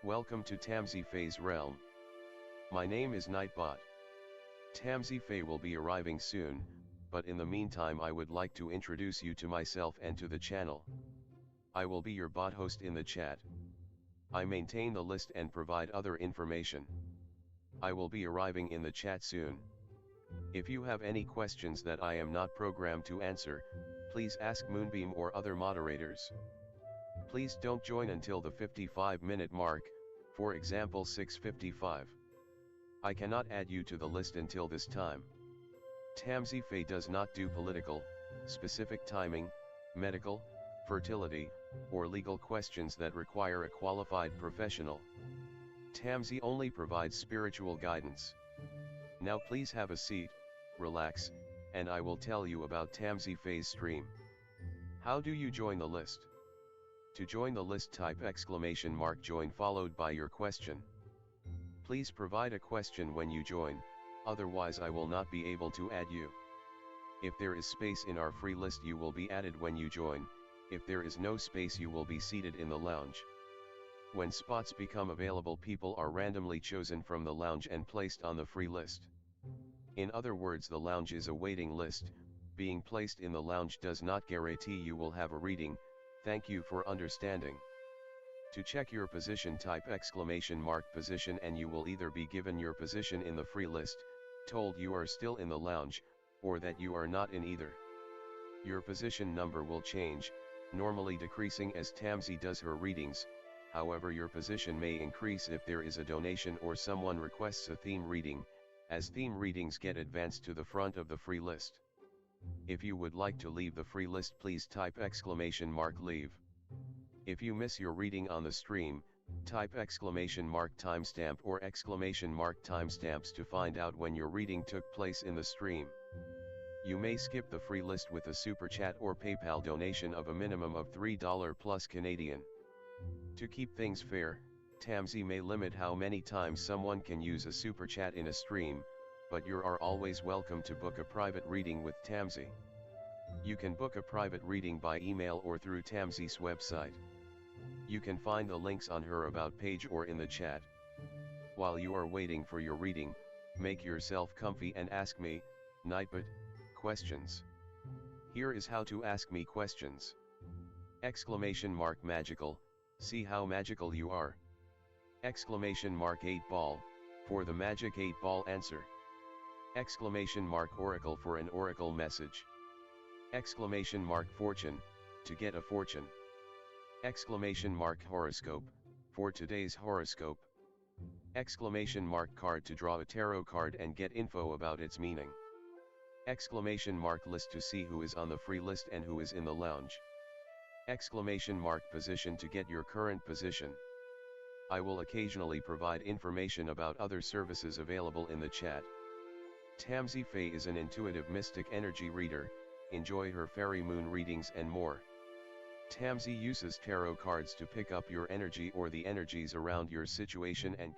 Welcome to Tamsy Fae's realm. My name is Nightbot. Tamsy Fae will be arriving soon, but in the meantime I would like to introduce you to myself and to the channel. I will be your bot host in the chat. I maintain the list and provide other information. I will be arriving in the chat soon. If you have any questions that I am not programmed to answer, please ask Moonbeam or other moderators. Please don't join until the 55-minute mark, for example 6:55. I cannot add you to the list until this time. Tamsy Fae does not do political, specific timing, medical, fertility, or legal questions that require a qualified professional. Tamsy only provides spiritual guidance. Now please have a seat, relax, and I will tell you about Tamsy Fae's stream. How do you join the list? To join the list, type !join followed by your question. Please provide a question when you join, otherwise I will not be able to add you. If there is space in our free list you will be added when you join, if there is no space you will be seated in the lounge. When spots become available, people are randomly chosen from the lounge and placed on the free list. In other words, the lounge is a waiting list. Being placed in the lounge does not guarantee you will have a reading. Thank you for understanding. To check your position, type !position and you will either be given your position in the free list, told you are still in the lounge, or that you are not in either. Your position number will change, normally decreasing as Tamsy does her readings. However, your position may increase if there is a donation or someone requests a theme reading, as theme readings get advanced to the front of the free list. If you would like to leave the free list, please type !leave. If you miss your reading on the stream, type !timestamp or !timestamps to find out when your reading took place in the stream. You may skip the free list with a super chat or PayPal donation of a minimum of $3 plus Canadian. To keep things fair, Tamsy may limit how many times someone can use a super chat in a stream, but you are always welcome to book a private reading with Tamsy. You can book a private reading by email or through Tamsy's website. You can find the links on her about page or in the chat. While you are waiting for your reading, make yourself comfy and ask me, Nightbot, questions. Here is how to ask me questions. !magical, see how magical you are. !8 ball, for the magic 8-ball answer. !oracle for an oracle message. !fortune, to get a fortune. !horoscope, for today's horoscope. !card to draw a tarot card and get info about its meaning. !list to see who is on the free list and who is in the lounge. !position to get your current position. I will occasionally provide information about other services available in the chat. Tamsy Fae is an intuitive mystic energy reader. Enjoy her fairy moon readings and more. Tamsy uses tarot cards to pick up your energy or the energies around your situation and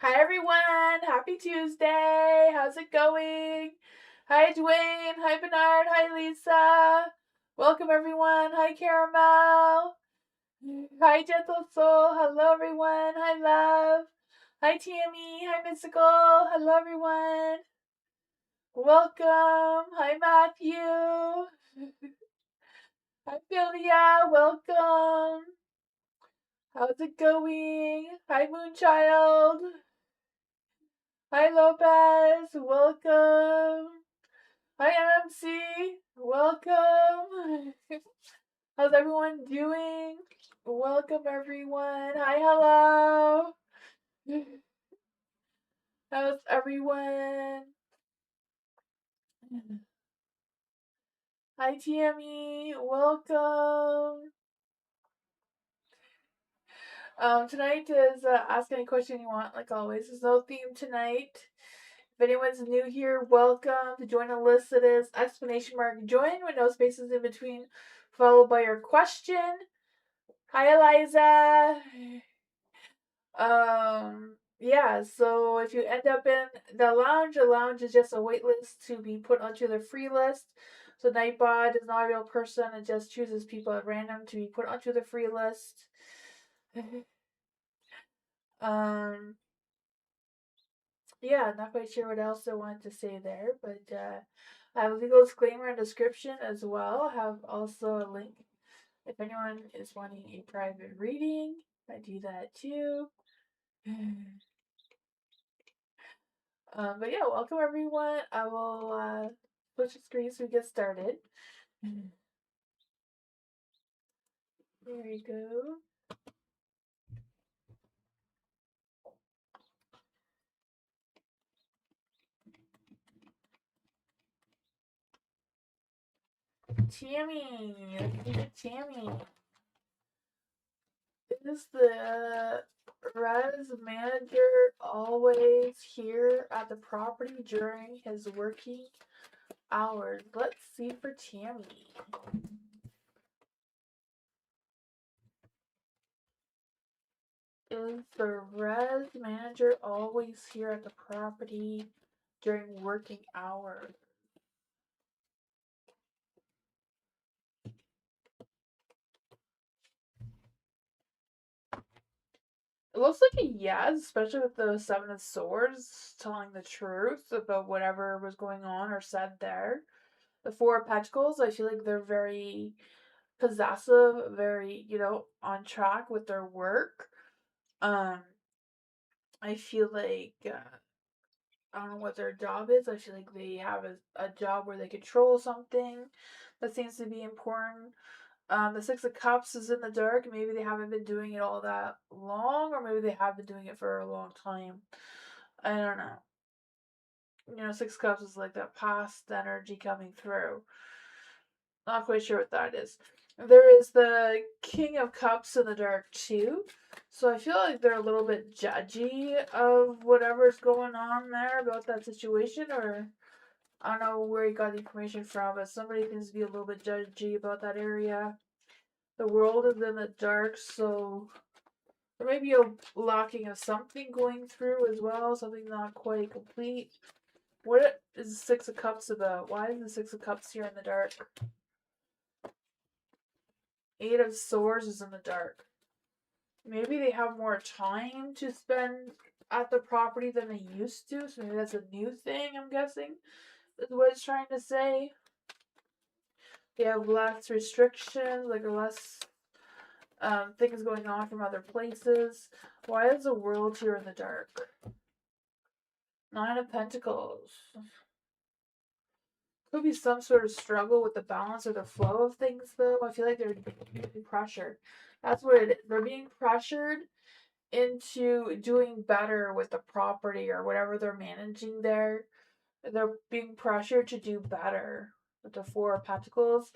Hi everyone, happy Tuesday, how's it going? Hi Dwayne, hi Bernard, hi Lisa, welcome everyone, hi Caramel, hi Gentle Soul, hello everyone, hi Love, hi Tammy, hi Mystical, hello everyone, welcome, hi Matthew, hi Philia, welcome, how's it going? Hi Moonchild. Hi Lopez, welcome. Hi MC, welcome. How's everyone doing? Welcome everyone. Hi, hello. How's everyone? Hi TME, welcome. Tonight is ask any question you want, like always. There's no theme tonight. If anyone's new here, welcome. To join the list, it is explanation mark join with no spaces in between, followed by your question. Hi, Eliza. Yeah, so if you end up in the lounge is just a wait list to be put onto the free list. So Nightbot is not a real person, it just chooses people at random to be put onto the free list. Yeah, not quite sure what else I wanted to say there, but I have a legal disclaimer and description as well. I have also a link if anyone is wanting a private reading. I do that too. But yeah, welcome everyone. I will switch the screen so we get started. There we go. Tammy, Tammy. Is the res manager always here at the property during his working hours? Let's see for Tammy. Is the res manager always here at the property during working hours? It looks like a yes, especially with the Seven of Swords telling the truth about whatever was going on or said there. The Four of Pentacles, I feel like they're very possessive, very, on track with their work. I feel like I don't know what their job is. I feel like they have a job where they control something that seems to be important. The Six of Cups is in the dark. Maybe they haven't been doing it all that long, or maybe they have been doing it for a long time. I don't know. Six of Cups is like that past energy coming through. Not quite sure what that is. There is the King of Cups in the dark too. So I feel like they're a little bit judgy of whatever's going on there about that situation, or I don't know where he got the information from, but somebody seems to be a little bit judgy about that area. The world is in the dark, so there may be a lacking of something going through as well, something not quite complete. What is the Six of Cups about? Why is the Six of Cups here in the dark? Eight of Swords is in the dark. Maybe they have more time to spend at the property than they used to, so maybe that's a new thing, I'm guessing, is what it's trying to say. They have less restrictions, like less things going on from other places. Why is the world here in the dark? Nine of Pentacles. Could be some sort of struggle with the balance or the flow of things, though. I feel like they're being pressured. That's what it is. They're being pressured into doing better with the property or whatever they're managing there. They're being pressured to do better with the Four of Pentacles.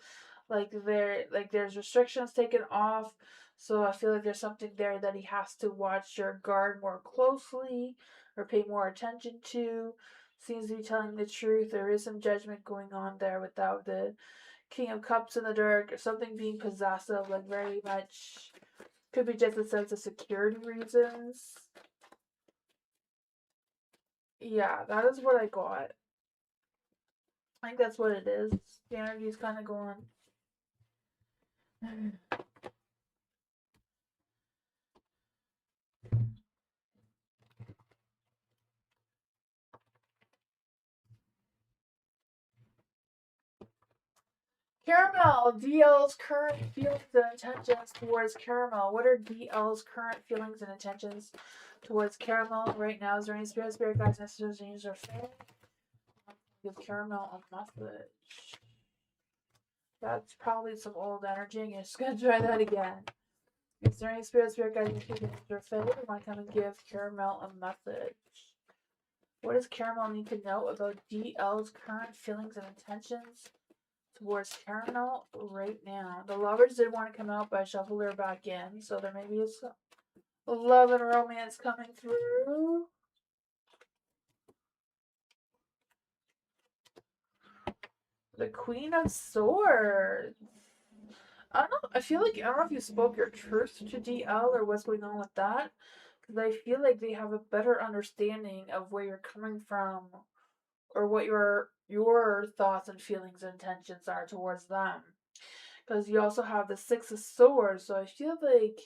There's restrictions taken off. So I feel like there's something there that he has to watch or guard more closely or pay more attention to. Seems to be telling the truth. There is some judgment going on there without the King of Cups in the dark, or something being possessive, like very much. Could be just a sense of security reasons. Yeah, that is what I got. I think that's what it is. The energy's kind of going. Caramel, DL's current feelings and intentions towards Caramel. What are DL's current feelings and intentions towards Caramel right now? Is there any spirit guides, messages, angels, or fairies? Give Caramel a message. That's probably some old energy. I'm just gonna try that again. Is there any spirit guides, messages, or fairies? I want to come and give Caramel a message. What does Caramel need to know about DL's current feelings and intentions towards Caramel right now? The lovers did want to come out, but I shuffled her back in, so there may be Love and romance coming through. The Queen of Swords. I don't know. I feel like, I don't know if you spoke your truth to DL or what's going on with that. Because I feel like they have a better understanding of where you're coming from or what your thoughts and feelings and intentions are towards them. Because you also have the Six of Swords, so I feel like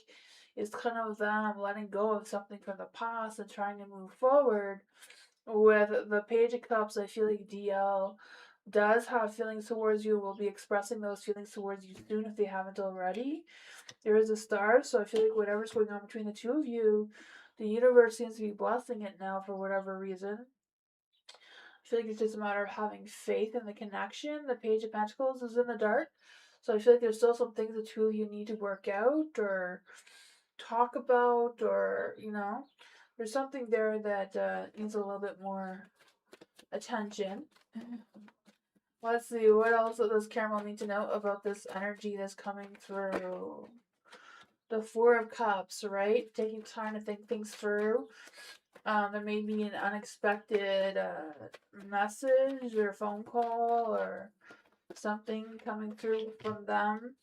it's kind of them letting go of something from the past and trying to move forward. With the Page of Cups, I feel like DL does have feelings towards you, will be expressing those feelings towards you soon if they haven't already. There is a star, so I feel like whatever's going on between the two of you, the universe seems to be blessing it now for whatever reason. I feel like it's just a matter of having faith in the connection. The Page of Pentacles is in the dark, so I feel like there's still some things the two of you need to work out or talk about, or there's something there that needs a little bit more attention. Let's see, what else does Caramel need to know about this energy that's coming through? The Four of Cups, right? Taking time to think things through. There may be an unexpected message or phone call or something coming through from them.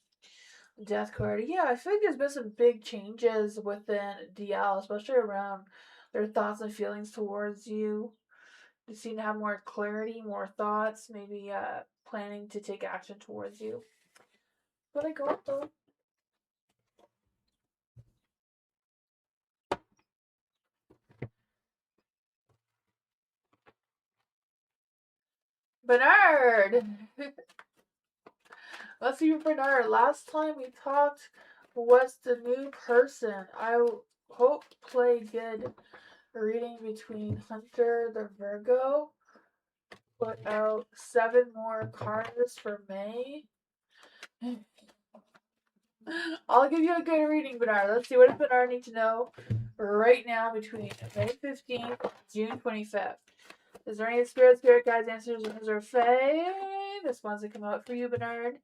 Death card. Yeah, I feel like there's been some big changes within DL, especially around their thoughts and feelings towards you. They seem to have more clarity, more thoughts, maybe planning to take action towards you. But I got though. Bernard! Let's see, Bernard. Last time we talked was the new person. I hope played good reading between Hunter the Virgo. Put out 7 more cards for May. I'll give you a good reading, Bernard. Let's see, what does Bernard need to know right now between May 15th and June 25th? Is there any spirit guides, answers, or Fae? This one's to come out for you, Bernard.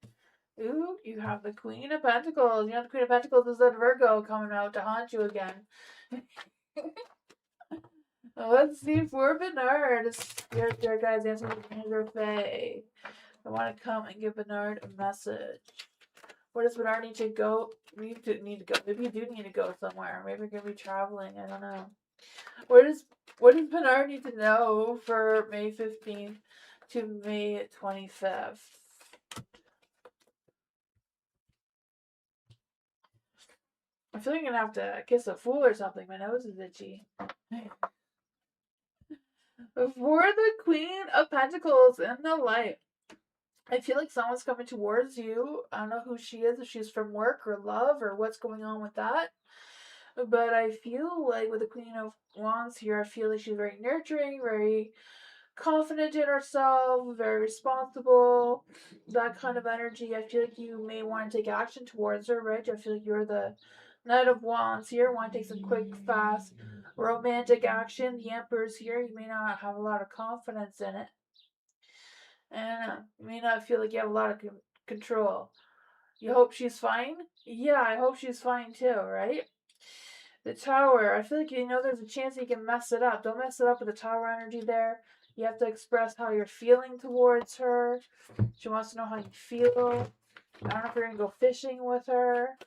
Ooh, you have the Queen of Pentacles. You know the Queen of Pentacles is that Virgo coming out to haunt you again. Let's see for Bernard. Spirit guides, answers, or Fae. I want to come and give Bernard a message. Where does Bernard need to go? Need to go. Maybe you do need to go somewhere. Maybe you're gonna be traveling. I don't know. What does Bernard need to know for May 15th to May 25th? I feel like I'm gonna have to kiss a fool or something. My nose is itchy. For the Queen of Pentacles in the light, I feel like someone's coming towards you. I don't know who she is, if she's from work or love or what's going on with that. But I feel like with the Queen of Wands here, I feel like she's very nurturing, very confident in herself, very responsible, that kind of energy. I feel like you may want to take action towards her, right? I feel like you're the Knight of Wands here, want to take some quick, fast, romantic action. The Emperor's here, you may not have a lot of confidence in it. And you may not feel like you have a lot of control. You hope she's fine? Yeah, I hope she's fine too, right? The Tower, I feel like there's a chance you can mess it up. Don't mess it up with the Tower energy there. You have to express how you're feeling towards her. She wants to know how you feel. I don't know if you're going to go fishing with her.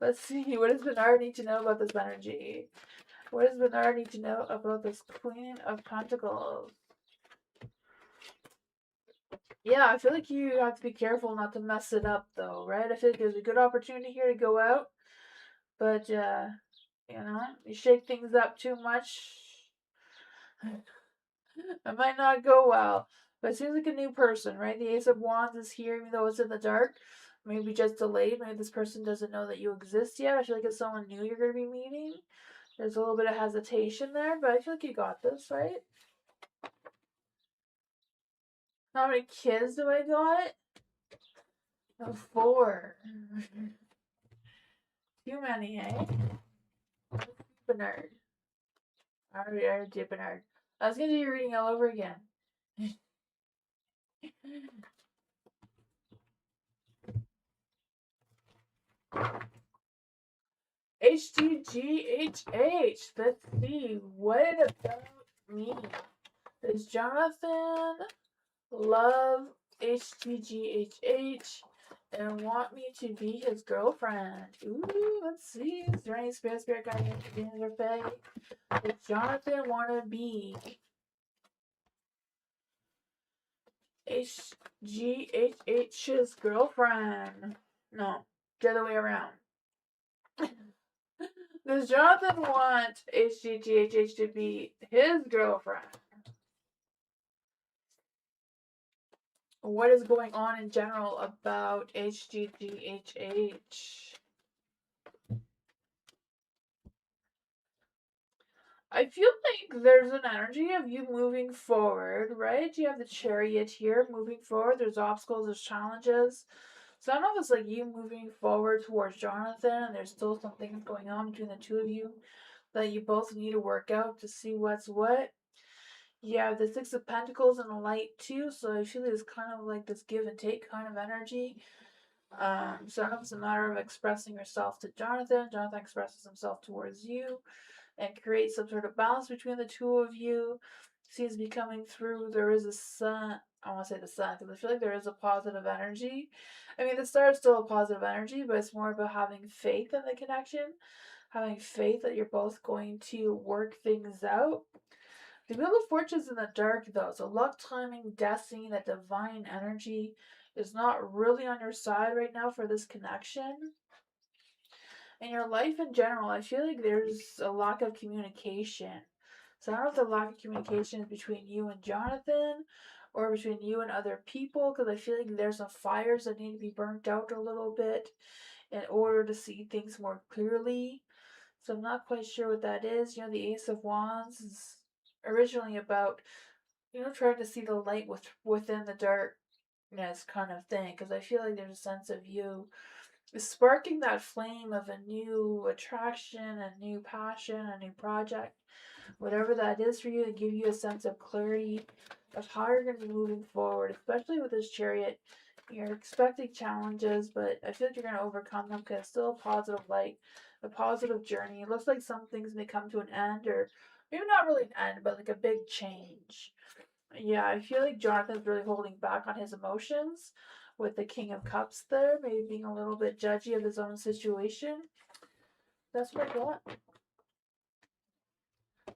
Let's see. What does Bernard need to know about this energy? What does Bernard need to know about this Queen of Pentacles? Yeah, I feel like you have to be careful not to mess it up, though, right? I feel like there's a good opportunity here to go out. But, you shake things up too much, it might not go well. But it seems like a new person, right? The Ace of Wands is here, even though it's in the dark. Maybe just delayed. Maybe this person doesn't know that you exist yet. I feel like it's someone new you're going to be meeting. There's a little bit of hesitation there, but I feel like you got this, right? How many kids do I got? 4. Too many, eh? Bernard. I already did Bernard. I was going to do your reading all over again. HTGHH. Let's see. What about me? Does Jonathan love HTGHH and want me to be his girlfriend? Ooh, let's see. Is there any spirit guy in their face? Does Jonathan want to be HGHH's girlfriend? No, the other way around. Does Jonathan want HGGHH to be his girlfriend? What is going on in general about HGGHH? I feel like there's an energy of you moving forward, right? You have the Chariot here moving forward. There's obstacles, there's challenges. So I don't know if it's like you moving forward towards Jonathan and there's still some things going on between the two of you that you both need to work out to see what's what. You have the Six of Pentacles and the Light too, so I feel it's kind of like this give and take kind of energy. So I don't know if it's a matter of expressing yourself to Jonathan. Jonathan expresses himself towards you and create some sort of balance between the two of you. Seems to be coming through. There is a sun. I want to say the sun because I feel like there is a positive energy. I mean, the star is still a positive energy, but it's more about having faith in the connection, having faith that you're both going to work things out. The Wheel of Fortune's in the dark though, so luck, timing, destiny, that divine energy is not really on your side right now for this connection. In your life in general, I feel like there's a lack of communication. So I don't know if the lack of communication is between you and Jonathan or between you and other people, because I feel like there's some fires that need to be burnt out a little bit in order to see things more clearly. So I'm not quite sure what that is. You know, the Ace of Wands is originally about, you know, trying to see the light within the darkness kind of thing, because I feel like there's a sense of you sparking that flame of a new attraction, a new passion, a new project, whatever that is for you, to give you a sense of clarity of how you're going to be moving forward, especially with this Chariot. You're expecting challenges, but I feel like you're going to overcome them because it's still a positive light, a positive journey. It looks like some things may come to an end, or maybe not really an end, but like a big change. Yeah, I feel like Jonathan's really holding back on his emotions with the King of Cups there, maybe being a little bit judgy of his own situation. That's what I got.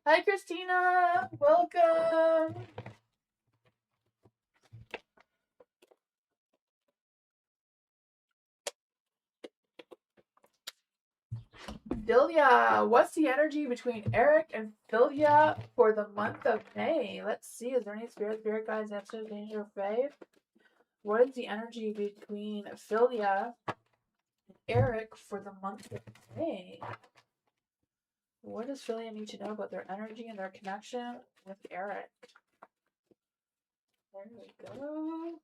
Hi, Christina! Welcome! Philia, what's the energy between Eric and Philia for the month of May? Let's see, is there any spirit guides, answers, danger, or faith? What is the energy between Philia and Eric for the month of May? What does Philia need to know about their energy and their connection with Eric? There we go.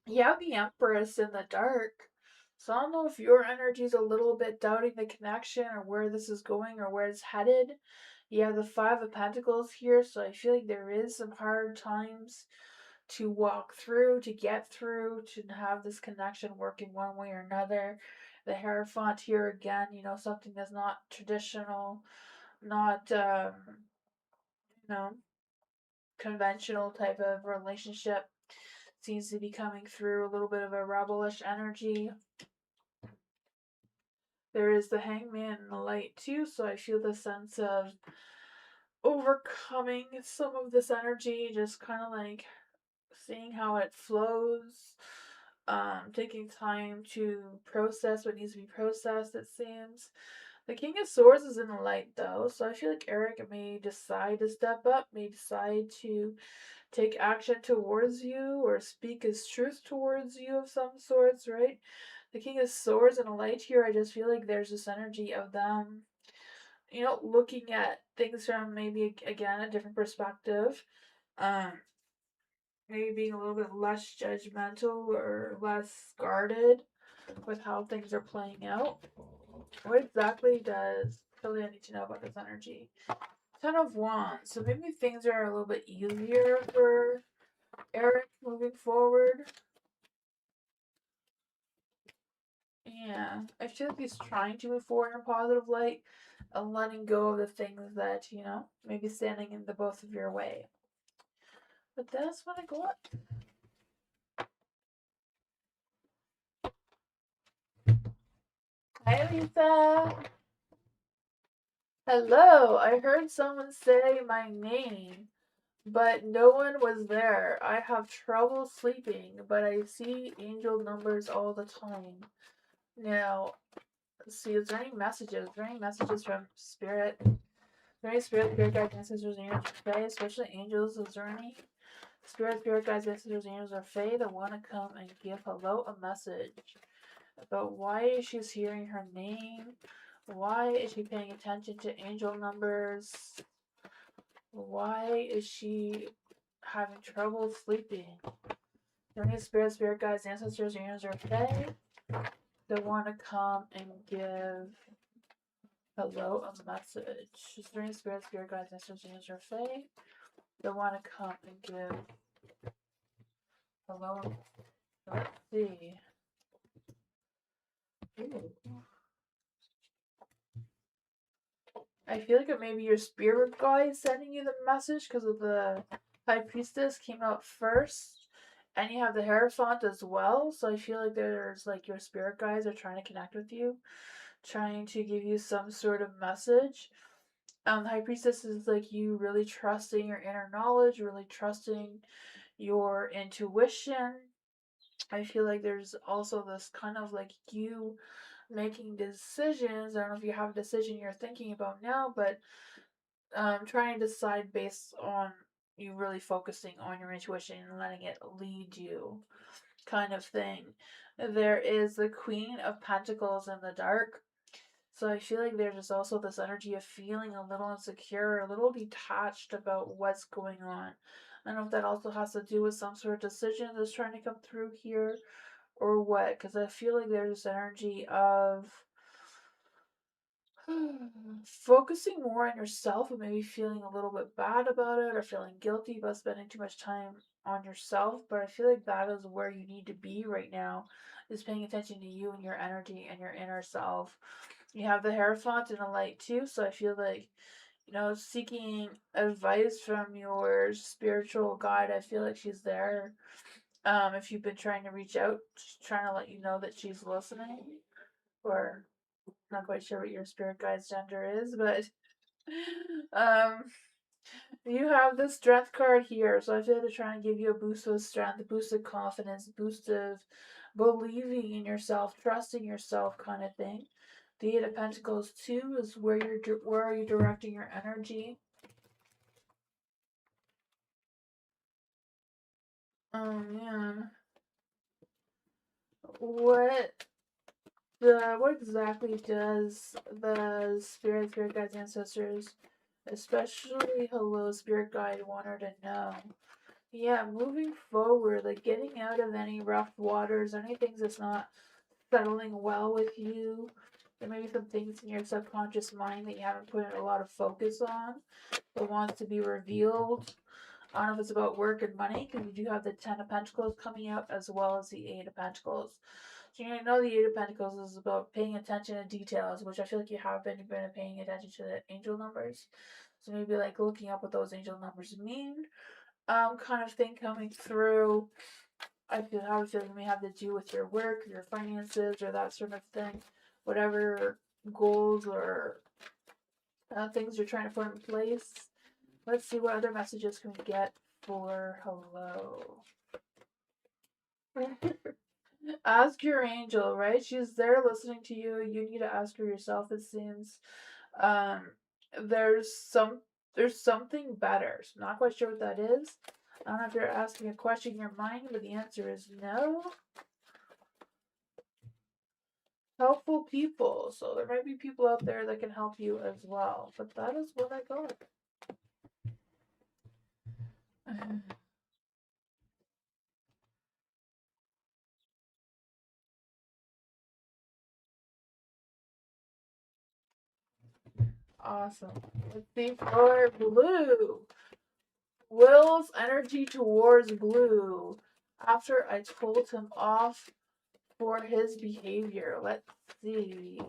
You have the Empress in the dark. So I don't know if your energy is a little bit doubting the connection or where this is going or where it's headed. You have the Five of Pentacles here, so I feel like there is some hard times to walk through, to get through, to have this connection working one way or another. The Hierophant here again, you know, something that's not traditional, not, you know, conventional type of relationship. Seems to be coming through a little bit of a rebellish energy. There is the Hangman and the Light too, so I feel the sense of overcoming some of this energy, just kind of like seeing how it flows, taking time to process what needs to be processed, it seems. The King of Swords is in the light though, so I feel like Eric may decide to step up, may decide to take action towards you or speak his truth towards you of some sorts, right? The King of Swords and a light here, I just feel like there's this energy of them, you know, looking at things from maybe, again, a different perspective. Um, Maybe being a little bit less judgmental or less guarded with how things are playing out. What exactly does Philia need to know about this energy? Ten of Wands. So maybe things are a little bit easier for Eric moving forward. Yeah, I feel like he's trying to move forward in a positive light and letting go of the things that, maybe standing in the both of your way. But that's what I got. Hi, Lisa. Hello, I heard someone say my name, but no one was there. I have trouble sleeping, but I see angel numbers all the time. Now, let's see, is there any messages? Is there any messages from Spirit? Is there any Spirit guides, ancestors, angels, or Fae, especially angels? Is there any Spirit guides, ancestors, angels, or Fae that want to come and give hello a message about why she's hearing her name? Why is she paying attention to angel numbers? Why is she having trouble sleeping? There any spirit guides, ancestors, angels, or Fae that want to come and give hello a message? Is there any spirit guides, ancestors, angels, or Fae that want to come and give hello? Let's see. Ooh. I feel like it may be your spirit guide sending you the message because of the High Priestess came out first. And you have the Hierophant as well. So I feel like there's like your spirit guides are trying to connect with you, trying to give you some sort of message. The High Priestess is like you really trusting your inner knowledge, really trusting your intuition. I feel like there's also this kind of like you making decisions. I don't know if you have a decision you're thinking about now, but trying to decide based on you really focusing on your intuition and letting it lead you, kind of thing. There is the Queen of Pentacles in the dark. So I feel like there's just also this energy of feeling a little insecure, a little detached about what's going on. I don't know if that also has to do with some sort of decision that's trying to come through here or what, because I feel like there's this energy of focusing more on yourself and maybe feeling a little bit bad about it or feeling guilty about spending too much time on yourself. But I feel like that is where you need to be right now, is paying attention to you and your energy and your inner self. You have the Hierophant in the light too, so I feel like, seeking advice from your spiritual guide. I feel like she's there. If you've been trying to reach out, she's trying to let you know that she's listening, or not quite sure what your spirit guide's gender is, but um, you have the strength card here, so I feel like they're trying to give you a boost of strength, a boost of confidence, a boost of believing in yourself, trusting yourself, kind of thing. The Eight of Pentacles too is where are you directing your energy? Oh man, what what exactly does the spirit guides, ancestors, especially hello spirit guide, want her to know? Yeah, moving forward, like getting out of any rough waters, any things that's not settling well with you. There may be some things in your subconscious mind that you haven't put a lot of focus on that wants to be revealed. I don't know if it's about work and money, because you do have the Ten of Pentacles coming out as well as the Eight of Pentacles. So you know the Eight of Pentacles is about paying attention to details, which I feel like you have been paying attention to the angel numbers. So maybe like looking up what those angel numbers mean, kind of thing coming through. I feel it may have to do with your work, your finances, or that sort of thing. Whatever goals or things you're trying to put in place. Let's see what other messages can we get for hello. Ask your angel, right? She's there listening to you. You need to ask her yourself, it seems. Um, there's something better. So I'm not quite sure what that is. I don't know if you're asking a question in your mind, but the answer is no. Helpful people. So there might be people out there that can help you as well. But that is what I got. Awesome. Let's see for blue. Will's energy towards blue. After I told him off for his behavior. Let's see.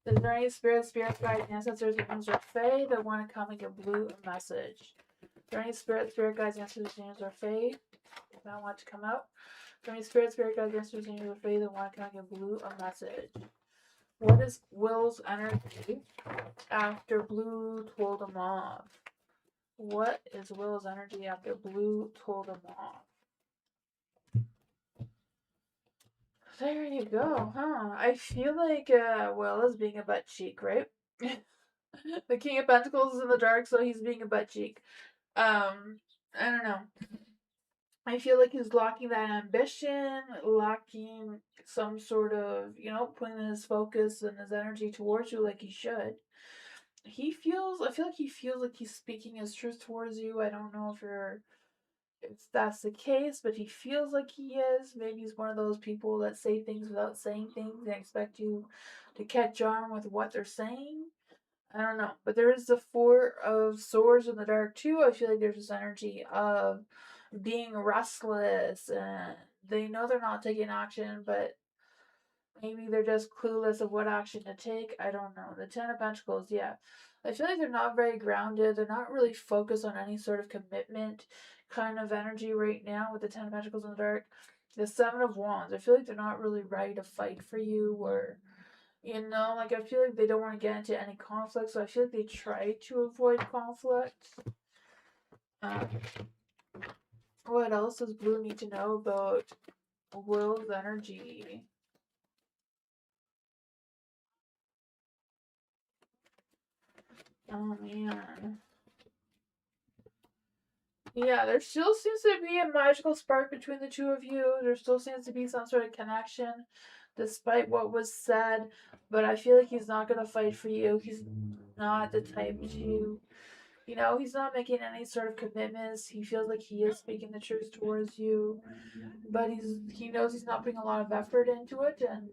Is there any spirit guides, ancestors, angels, or fae that want to come and give Blue a message? Is there any spirit guides, ancestors, angels, or fae that want to come out? Is there any spirit guides, ancestors, angels, or fae that want to come and give Blue a message? What is Will's energy after Blue told him off? What is Will's energy after Blue told him off? There you go, huh? I feel like Will is being a butt cheek, right? The King of Pentacles is in the dark, so he's being a butt cheek. I don't know. I feel like he's lacking that ambition, lacking some sort of, putting his focus and his energy towards you like he should. I feel like he feels like he's speaking his truth towards you. I don't know if that's the case, but he feels like he is. Maybe he's one of those people that say things without saying things and expect you to catch on with what they're saying. I don't know, but there is the Four of Swords in the dark too. I feel like there's this energy of being restless, and they know they're not taking action, but maybe they're just clueless of what action to take. I don't know. The Ten of Pentacles, yeah. I feel like they're not very grounded. They're not really focused on any sort of commitment kind of energy right now with the Ten of Pentacles in the dark. The Seven of Wands, I feel like they're not really ready to fight for you, or like I feel like they don't want to get into any conflict, so I feel like they try to avoid conflict. What else does Blue need to know about Will's energy? Oh man. Yeah, there still seems to be a magical spark between the two of you. There still seems to be some sort of connection, despite what was said. But I feel like he's not gonna fight for you. He's not the type to, he's not making any sort of commitments. He feels like he is speaking the truth towards you, but he knows he's not putting a lot of effort into it, and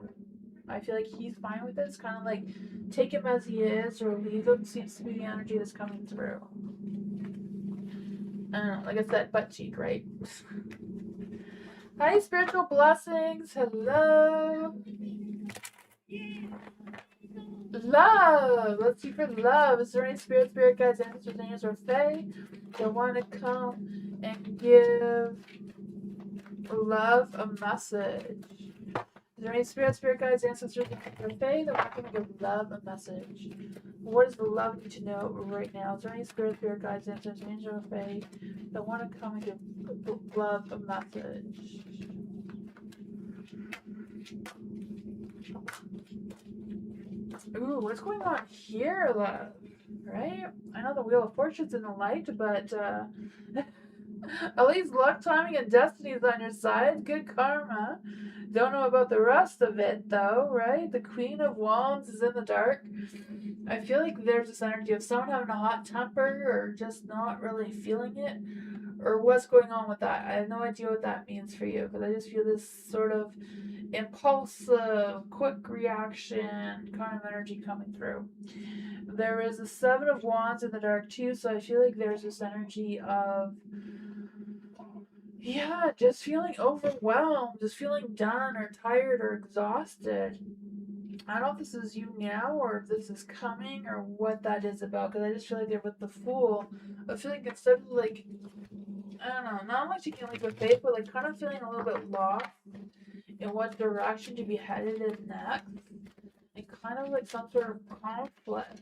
I feel like he's fine with it. It's kind of like take him as he is or leave him. Seems to be the energy that's coming through. I don't know, like I said, butt cheek, right? Hi, spiritual blessings. Hello. Love. Let's see for love. Is there any spirit guides, ancestors, angels, or fae that want to come and give love a message? Is there any spirit guides, ancestors, or fae that want to give love a message? What does the love need to know right now? Is there any spirit guides, ancestors, angels, or fae that want to come and give love a message? Ooh, what's going on here, love? Right? I know the Wheel of Fortune's in the light, but at least luck, timing, and destiny's on your side. Good karma. Don't know about the rest of it, though, right? The Queen of Wands is in the dark. I feel like there's this energy of someone having a hot temper or just not really feeling it. Or what's going on with that? I have no idea what that means for you, because I just feel this sort of impulsive, quick reaction kind of energy coming through. There is a Seven of Wands in the dark too, so I feel like there's this energy of, yeah, just feeling overwhelmed, just feeling done or tired or exhausted. I don't know if this is you now or if this is coming or what that is about, because I just feel like they're with the Fool. I feel like instead of like, I don't know, not much you can leap with faith, but like kind of feeling a little bit lost in what direction to be headed in next. And kind of like some sort of conflict.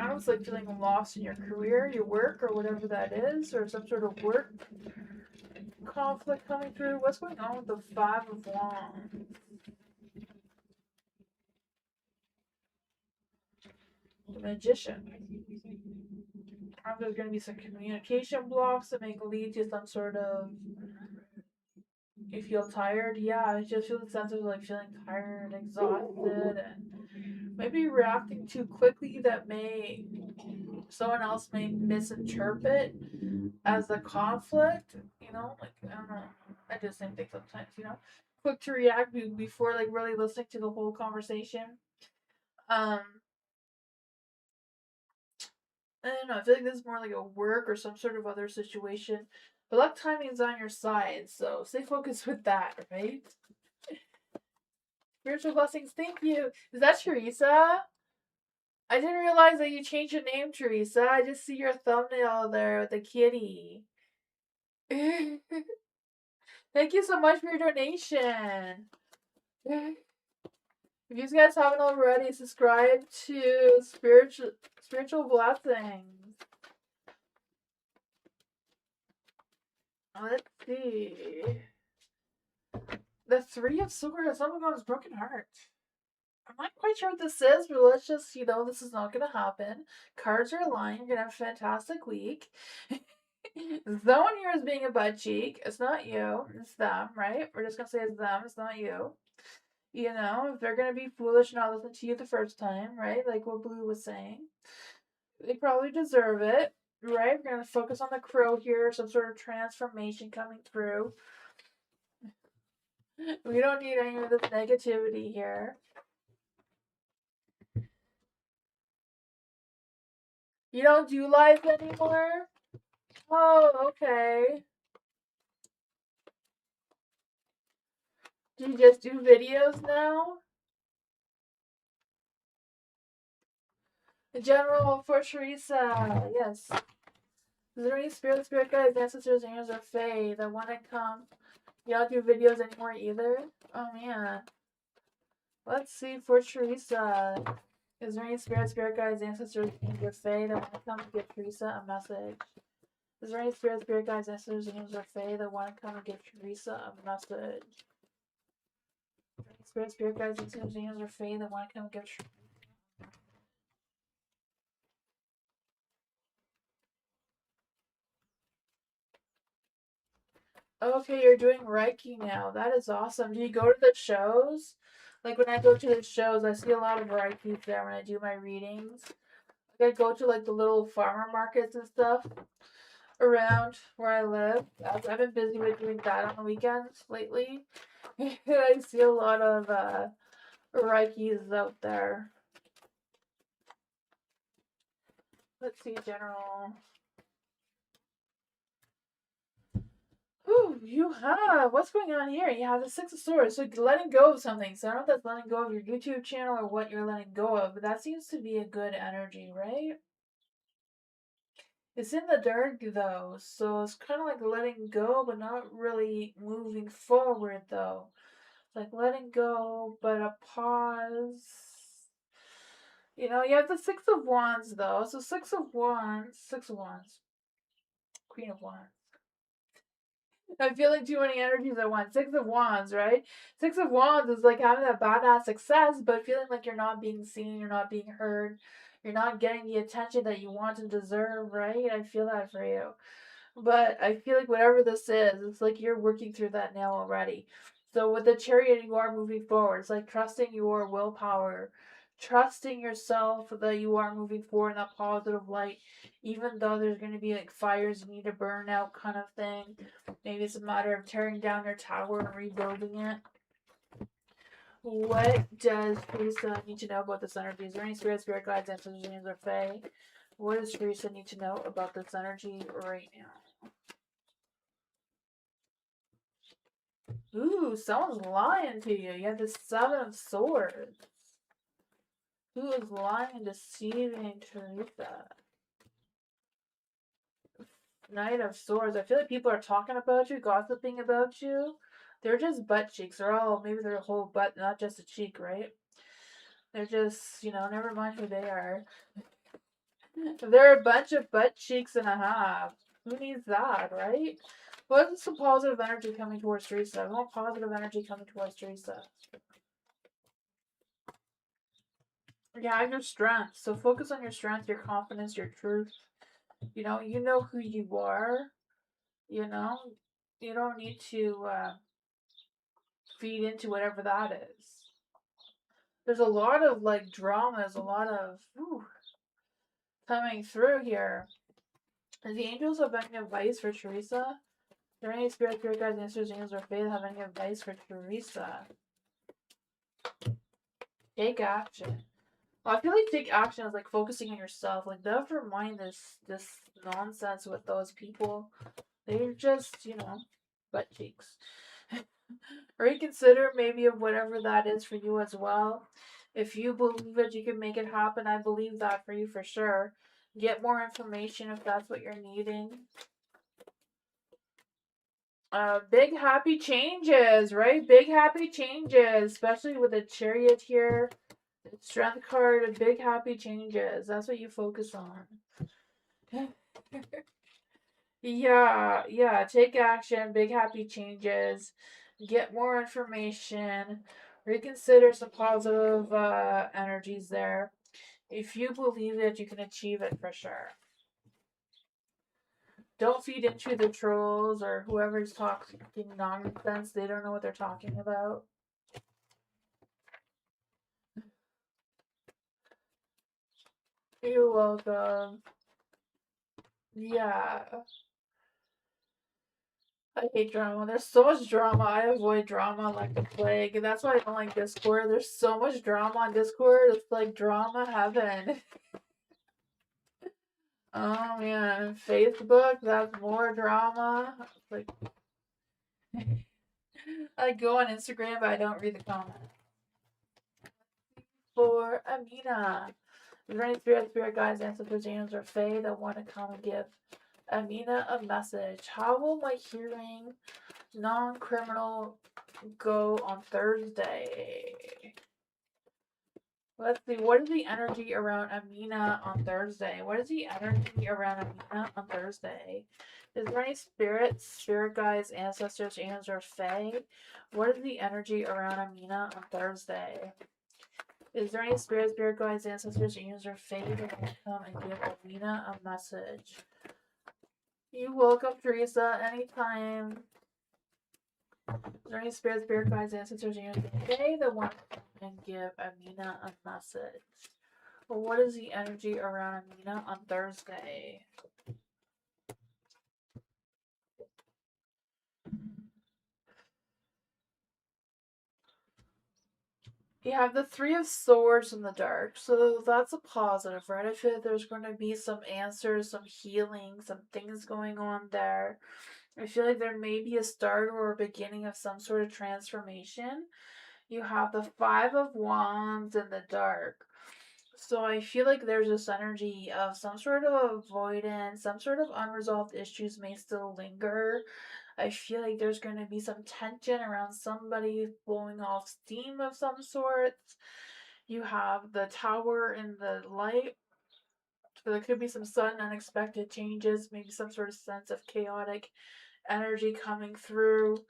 I was like feeling lost in your career, your work, or whatever that is, or some sort of work conflict coming through. What's going on with the Five of Wands? The Magician. There's going to be some communication blocks that may lead to some sort of. You feel tired? Yeah, I just feel the sense of like feeling tired, exhausted, and maybe reacting too quickly that someone else may misinterpret as a conflict. Like I don't know. I do the same thing sometimes. Quick to react before like really listening to the whole conversation. Um, I don't know, I feel like this is more like a work or some sort of other situation. But luck timing is on your side, so stay focused with that, right? Spiritual blessings, thank you. Is that Teresa? I didn't realize that you changed your name, Teresa. I just see your thumbnail there with the kitty. Thank you so much for your donation. If you guys haven't already, subscribe to Spiritual Blessings. Let's see. The Three of Swords. Something about his broken heart. I'm not quite sure what this is, but let's just, this is not going to happen. Cards are aligned. You're going to have a fantastic week. Someone here is being a butt cheek. It's not you. It's them, right? We're just going to say it's them. It's not you. If they're going to be foolish and not listen to you the first time, right? Like what Blue was saying. They probably deserve it, right? We're going to focus on the crow here. Some sort of transformation coming through. We don't need any of this negativity here. You don't do live anymore? Oh, okay. Do you just do videos now? General for Teresa, yes. Is there any spirit guides, ancestors, angels, or fae that want to come? You don't do videos anymore either? Oh man. Let's see for Teresa. Is there any spirit guides, ancestors, angels, or fae that want to come and give Teresa a message? Is there any spirit guides, ancestors, angels, or fae that want to come and give Teresa a message? Spirit guides, ancestors, angels, or fae that want to come and give Teresa. Okay, you're doing Reiki now. That is awesome. Do you go to the shows? Like when I go to the shows, I see a lot of Reiki there when I do my readings. Like I go to like the little farmer markets and stuff around where I live. I've been busy with doing that on the weekends lately. I see a lot of Reikis out there. Let's see, general. Ooh, you have. What's going on here? You have the Six of Swords. So letting go of something. So I don't know if that's letting go of your YouTube channel or what you're letting go of, but that seems to be a good energy, right? It's in the dark though, so it's kind of like letting go, but not really moving forward though. It's like letting go, but a pause. You have the Six of Wands though. So Six of Wands, Queen of Wands. I'm feeling too many energies at once. Six of Wands, right? Six of Wands is like having that badass success, but feeling like you're not being seen, you're not being heard, you're not getting the attention that you want and deserve, right? I feel that for you. But I feel like whatever this is, it's like you're working through that now already. So with the Chariot, you are moving forward. It's like trusting your willpower, trusting yourself that you are moving forward in that positive light, even though there's going to be like fires you need to burn out kind of thing. Maybe it's a matter of tearing down your tower and rebuilding it. What does Teresa need to know about this energy? Is there any spirit guides, ancestors, or fae? What does Teresa need to know about this energy right now? Ooh, someone's lying to you. You have the Seven of Swords. Who is lying and deceiving Teresa? Knight of Swords. I feel like people are talking about you, gossiping about you. They're just butt cheeks. Maybe they're a whole butt, not just a cheek, right? They're just, never mind who they are. They're a bunch of butt cheeks and a half. Who needs that, right? What's some positive energy coming towards Teresa? I want positive energy coming towards Teresa. Yeah, your strength. So focus on your strength, your confidence, your truth. You know who you are. You don't need to feed into whatever that is. There's a lot of like drama. There's a lot of coming through here. Is the angels have any advice for Teresa? Are there any spirit guides, answers, angels, or faith have any advice for Teresa? Take action. I feel like take action is like focusing on yourself. Like never mind this nonsense with those people. They're just, butt cheeks. Reconsider maybe of whatever that is for you as well. If you believe that you can make it happen, I believe that for you for sure. Get more information if that's what you're needing. Big happy changes, right? Big happy changes, especially with the Chariot here. Strength card, big happy changes. That's what you focus on. Yeah, take action, big happy changes, get more information, reconsider some positive energies there. If you believe it, you can achieve it for sure. Don't feed into the trolls or whoever's talking nonsense. They don't know what they're talking about. You're welcome. Yeah. I hate drama. There's so much drama. I avoid drama like the plague. That's why I don't like Discord. There's so much drama on Discord. It's like drama heaven. Oh man, Facebook, that's more drama. Like, I go on Instagram, but I don't read the comments. For Amina, is there any spirit guides, ancestors, angels, or fae that want to come and give Amina a message? How will my hearing non-criminal go on Thursday? Let's see, what is the energy around Amina on Thursday? What is the energy around Amina on Thursday? Is there any spirits, spirit guides, ancestors, angels, or fae? What is the energy around Amina on Thursday? Is there any spirits, spirit guides, ancestors, angels, or fae that will come and give Amina a message? You're welcome, Teresa, anytime. Is there any spirit guides, ancestors, angels, or fae that want to come and give Amina a message? Well, what is the energy around Amina on Thursday? You have the Three of Swords in the dark, so that's a positive, right? I feel like there's going to be some answers, some healing, some things going on there. I feel like there may be a start or a beginning of some sort of transformation. You have the Five of Wands in the dark. So I feel like there's this energy of some sort of avoidance, some sort of unresolved issues may still linger. I feel like there's going to be some tension around somebody blowing off steam of some sort. You have the Tower in the light. So there could be some sudden unexpected changes, maybe some sort of sense of chaotic energy coming through.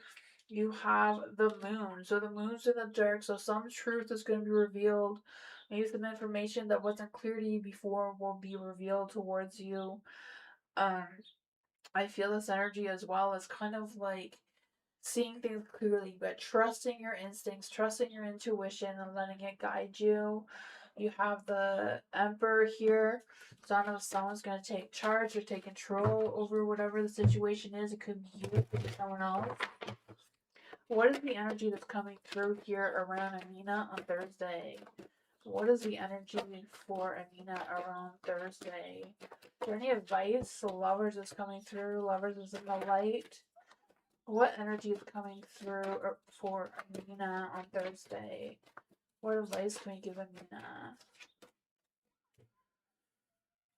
You have the moon. So the moon's in the dark, so some truth is going to be revealed. Maybe some information that wasn't clear to you before will be revealed towards you. Um, I feel this energy as well as kind of like seeing things clearly, but trusting your instincts, trusting your intuition, and letting it guide you. You have the Emperor here. So I don't know if someone's going to take charge or take control over whatever the situation is. It could be you, it could be someone else. What is the energy that's coming through here around Amina on Thursday? What is the energy for Amina around Thursday? Is there any advice? So Lovers is coming through. Lovers is in the light. What energy is coming through for Amina on Thursday? What advice can we give Amina?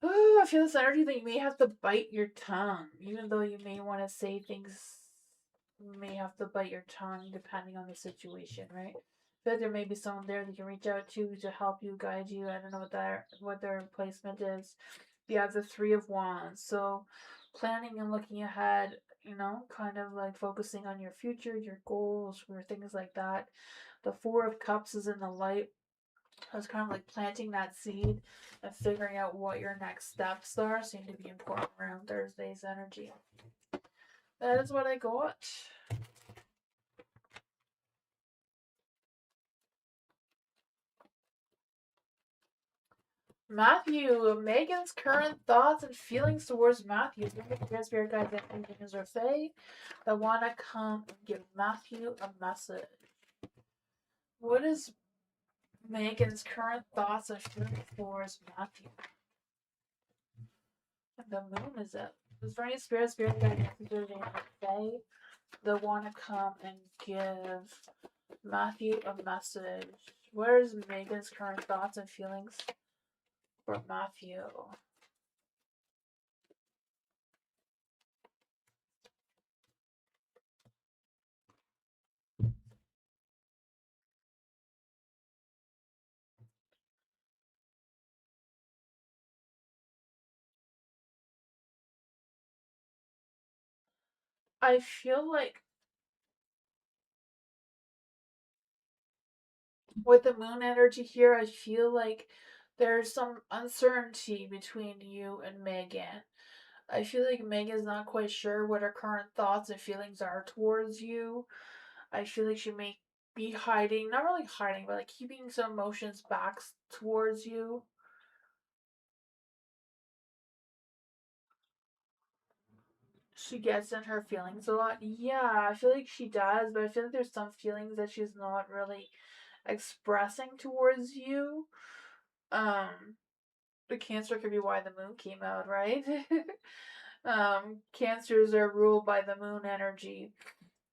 Oh, I feel this energy that you may have to bite your tongue. Even though you may want to say things, you may have to bite your tongue depending on the situation, right? But there may be someone there that you can reach out to help you, guide you. I don't know what their placement is. You have the Three of Wands. So planning and looking ahead, kind of like focusing on your future, your goals, or things like that. The Four of Cups is in the light. I was kind of like planting that seed and figuring out what your next steps are seem to be important around Thursday's energy. That is what I got. Matthew, Megan's current thoughts and feelings towards Matthew. Spirit guides and angels or fae that want to come and give Matthew a message. What is Megan's current thoughts and feelings towards Matthew. The moon is up. Is there any spirit guides Fae that want to come and give Matthew a message? What is Megan's current thoughts and feelings for Matthew? I feel like with the moon energy here, I feel like there's some uncertainty between you and Megan. I feel like Megan's not quite sure what her current thoughts and feelings are towards you. I feel like she may be hiding, not really hiding, but like keeping some emotions back towards you. She gets in her feelings a lot. Yeah, I feel like she does, but I feel like there's some feelings that she's not really expressing towards you. Um, the Cancer could be why the moon came out, right? Cancers are ruled by the moon energy.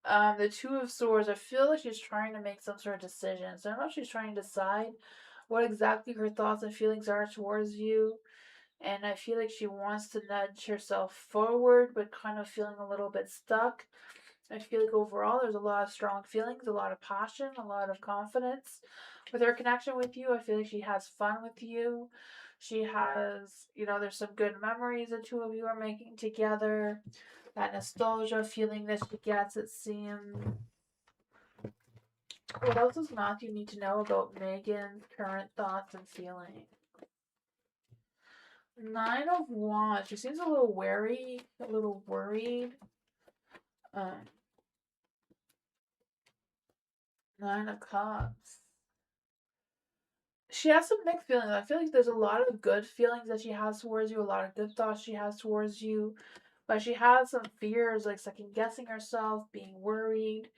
The Two of Swords, I feel like she's trying to make some sort of decision. So I don't know if she's trying to decide what exactly her thoughts and feelings are towards you. And I feel like she wants to nudge herself forward, but kind of feeling a little bit stuck. I feel like overall there's a lot of strong feelings, a lot of passion, a lot of confidence. With her connection with you, I feel like she has fun with you. She has, there's some good memories the two of you are making together. That nostalgia feeling that she gets, it seems. What else does Matthew need to know about Megan's current thoughts and feelings? Nine of Wands. She seems a little wary, a little worried. Um, Nine of Cups. She has some mixed feelings. I feel like there's a lot of good feelings that she has towards you, a lot of good thoughts she has towards you, but she has some fears, like second guessing herself, being worried,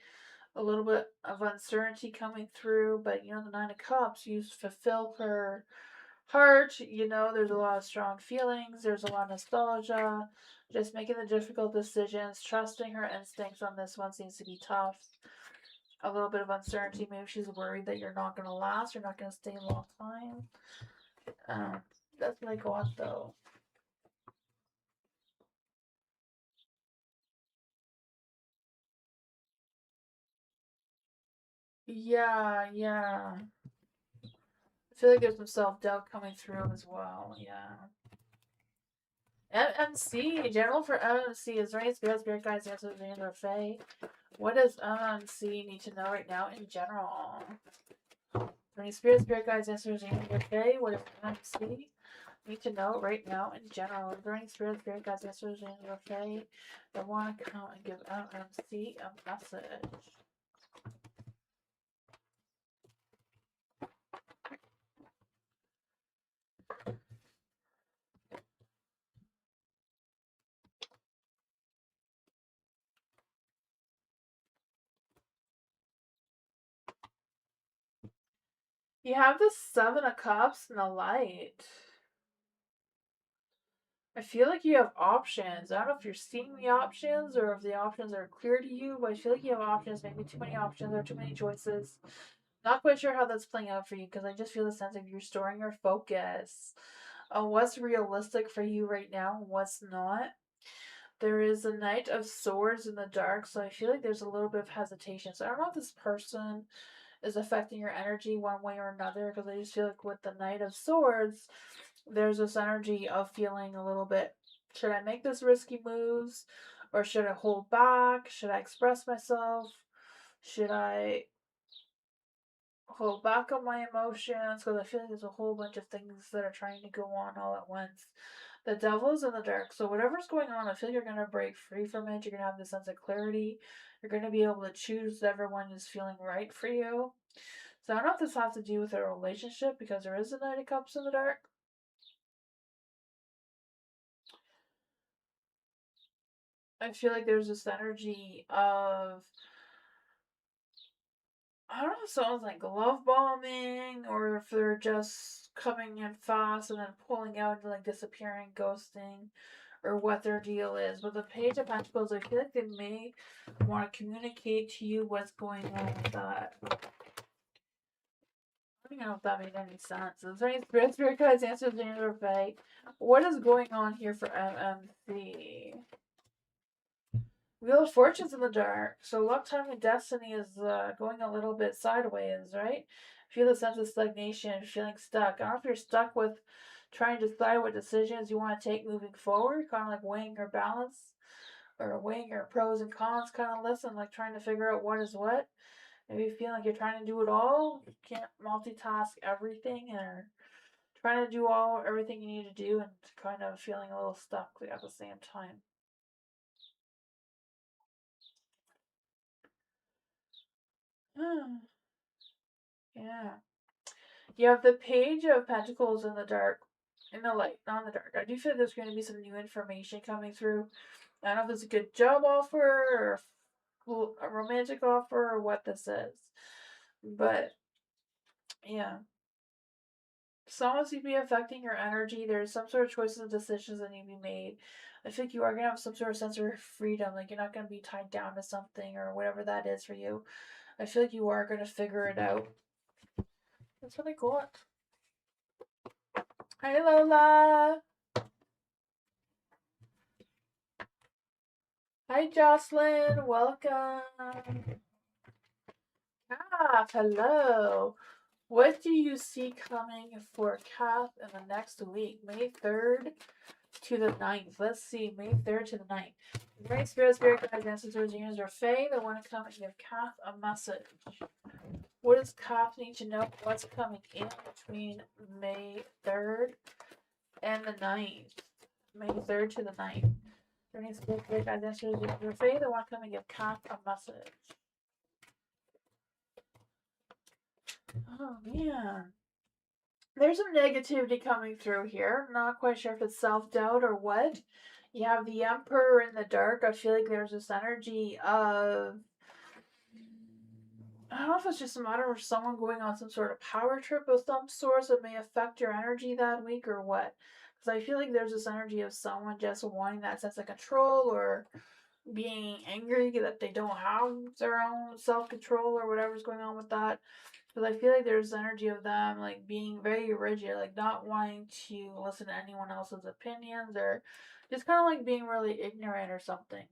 a little bit of uncertainty coming through. But the Nine of Cups, you fulfill her heart. There's a lot of strong feelings, there's a lot of nostalgia. Just making the difficult decisions, trusting her instincts on this one seems to be tough. A little bit of uncertainty. Maybe she's worried that you're not going to last, you're not going to stay a long time. That's my God, though. Yeah, yeah. I feel like there's some self doubt coming through as well. Yeah. MMC, general for MMC, is there any spirit guides, answers, or Fae? What does MMC need to know right now in general? Any spirit guides, answers, and Fae? What does MMC need to know right now in general? Is there any spirit guides, answers, and Fae that want to come and give MMC a message? You have the Seven of Cups and the Light. I feel like you have options. I don't know if you're seeing the options or if the options are clear to you, but I feel like you have options, maybe too many options or too many choices. Not quite sure how that's playing out for you because I just feel the sense of you're storing your focus on what's realistic for you right now, what's not. There is a Knight of Swords in the dark, so I feel like there's a little bit of hesitation. So I don't know if this person is affecting your energy one way or another because I just feel like with the Knight of Swords, there's this energy of feeling a little bit, should I make this risky moves or should I hold back? Should I express myself? Should I hold back on my emotions? Because I feel like there's a whole bunch of things that are trying to go on all at once. The devil's in the dark, so whatever's going on, I feel like you're going to break free from it. You're going to have this sense of clarity. You're going to be able to choose everyone is feeling right for you. So I don't know if this has to do with a relationship because there is a Knight of Cups in the dark. I feel like there's this energy of I don't know if someone's like love bombing or if they're just coming in fast and then pulling out and like disappearing, ghosting, or what their deal is. But the Page of Pentacles, I feel like they may want to communicate to you what's going on with that. I don't know if that made any sense. Is there any spirit guides, answers, or Fae? What is going on here for MMC? Wheel of Fortune's in the dark. So luck, time, and destiny is going a little bit sideways, right? Feel a sense of stagnation, feeling stuck. I don't know if you're stuck with trying to decide what decisions you want to take moving forward, kind of like weighing your balance or weighing your pros and cons kind of list and like trying to figure out what is what. Maybe you feel like you're trying to do it all, you can't multitask everything, or trying to do everything you need to do and kind of feeling a little stuck at the same time. Yeah. You have the Page of Pentacles in the dark. In the light, not in the dark. I do feel there's going to be some new information coming through. I don't know if it's a good job offer or a romantic offer or what this is. But, yeah. Someone seems to be affecting your energy. There's some sort of choices and decisions that need to be made. I think you are going to have some sort of sense of freedom. Like, you're not going to be tied down to something or whatever that is for you. I feel like you are going to figure it out. That's what I got. Hi, Lola. Hi, Jocelyn. Welcome. Hello. What do you see coming for Kath in the next week? May 3rd to the 9th. Let's see. May 3rd to the 9th. Great Spirit Guides, Ancestors, Unions, or Fae that want to come and give Kath a message. What does Kath need to know? What's coming in between May 3rd and the 9th? May 3rd to the 9th. Any Spirit Guides, Ancestors, Unions, or Fae that want to come and give Kath a message. Oh, man. There's some negativity coming through here. I'm not quite sure if it's self-doubt or what. You have the Emperor in the dark. I feel like there's this energy of... I don't know if it's just a matter of someone going on some sort of power trip of some sort that may affect your energy that week or what. Because I feel like there's this energy of someone just wanting that sense of control or being angry that they don't have their own self-control or whatever's going on with that. Because I feel like there's energy of them like being very rigid, like not wanting to listen to anyone else's opinions or just kind of like being really ignorant or something.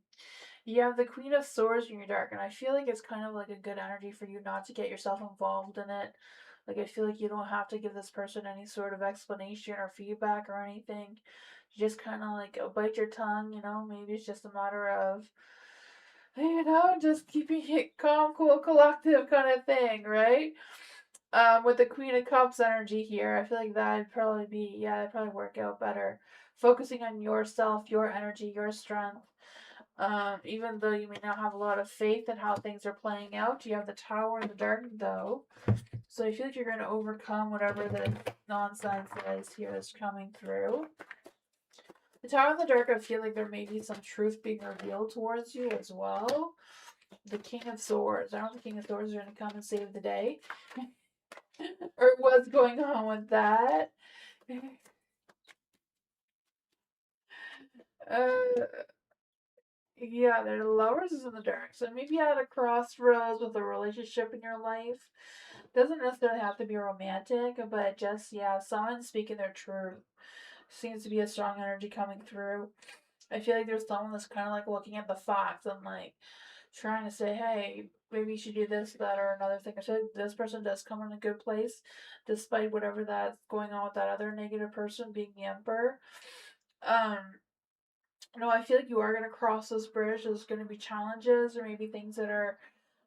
You have the Queen of Swords in your dark, and I feel like it's kind of like a good energy for you not to get yourself involved in it. Like, I feel like you don't have to give this person any sort of explanation or feedback or anything. You just kind of like bite your tongue, you know? Maybe it's just a matter of, you know, just keeping it calm, cool, collective kind of thing, right? With the Queen of Cups energy here, I feel like that'd probably work out better. Focusing on yourself, your energy, your strength. Even though you may not have a lot of faith in how things are playing out, you have the Tower in the dark though. So I feel like you're going to overcome whatever the nonsense is here that's coming through. The Tower in the dark, I feel like there may be some truth being revealed towards you as well. The King of Swords. I don't think the King of Swords is going to come and save the day. Or what's going on with that. Yeah, their lovers is in the dark. So maybe you're at a crossroads with a relationship in your life. Doesn't necessarily have to be romantic, but just, yeah, someone speaking their truth. Seems to be a strong energy coming through. I feel like there's someone that's kind of like looking at the facts and like trying to say, hey, maybe you should do this, that, or another thing. I feel like this person does come in a good place despite whatever that's going on with that other negative person being the Emperor. Um, no, I feel like you are going to cross this bridge. There's going to be challenges or maybe things that are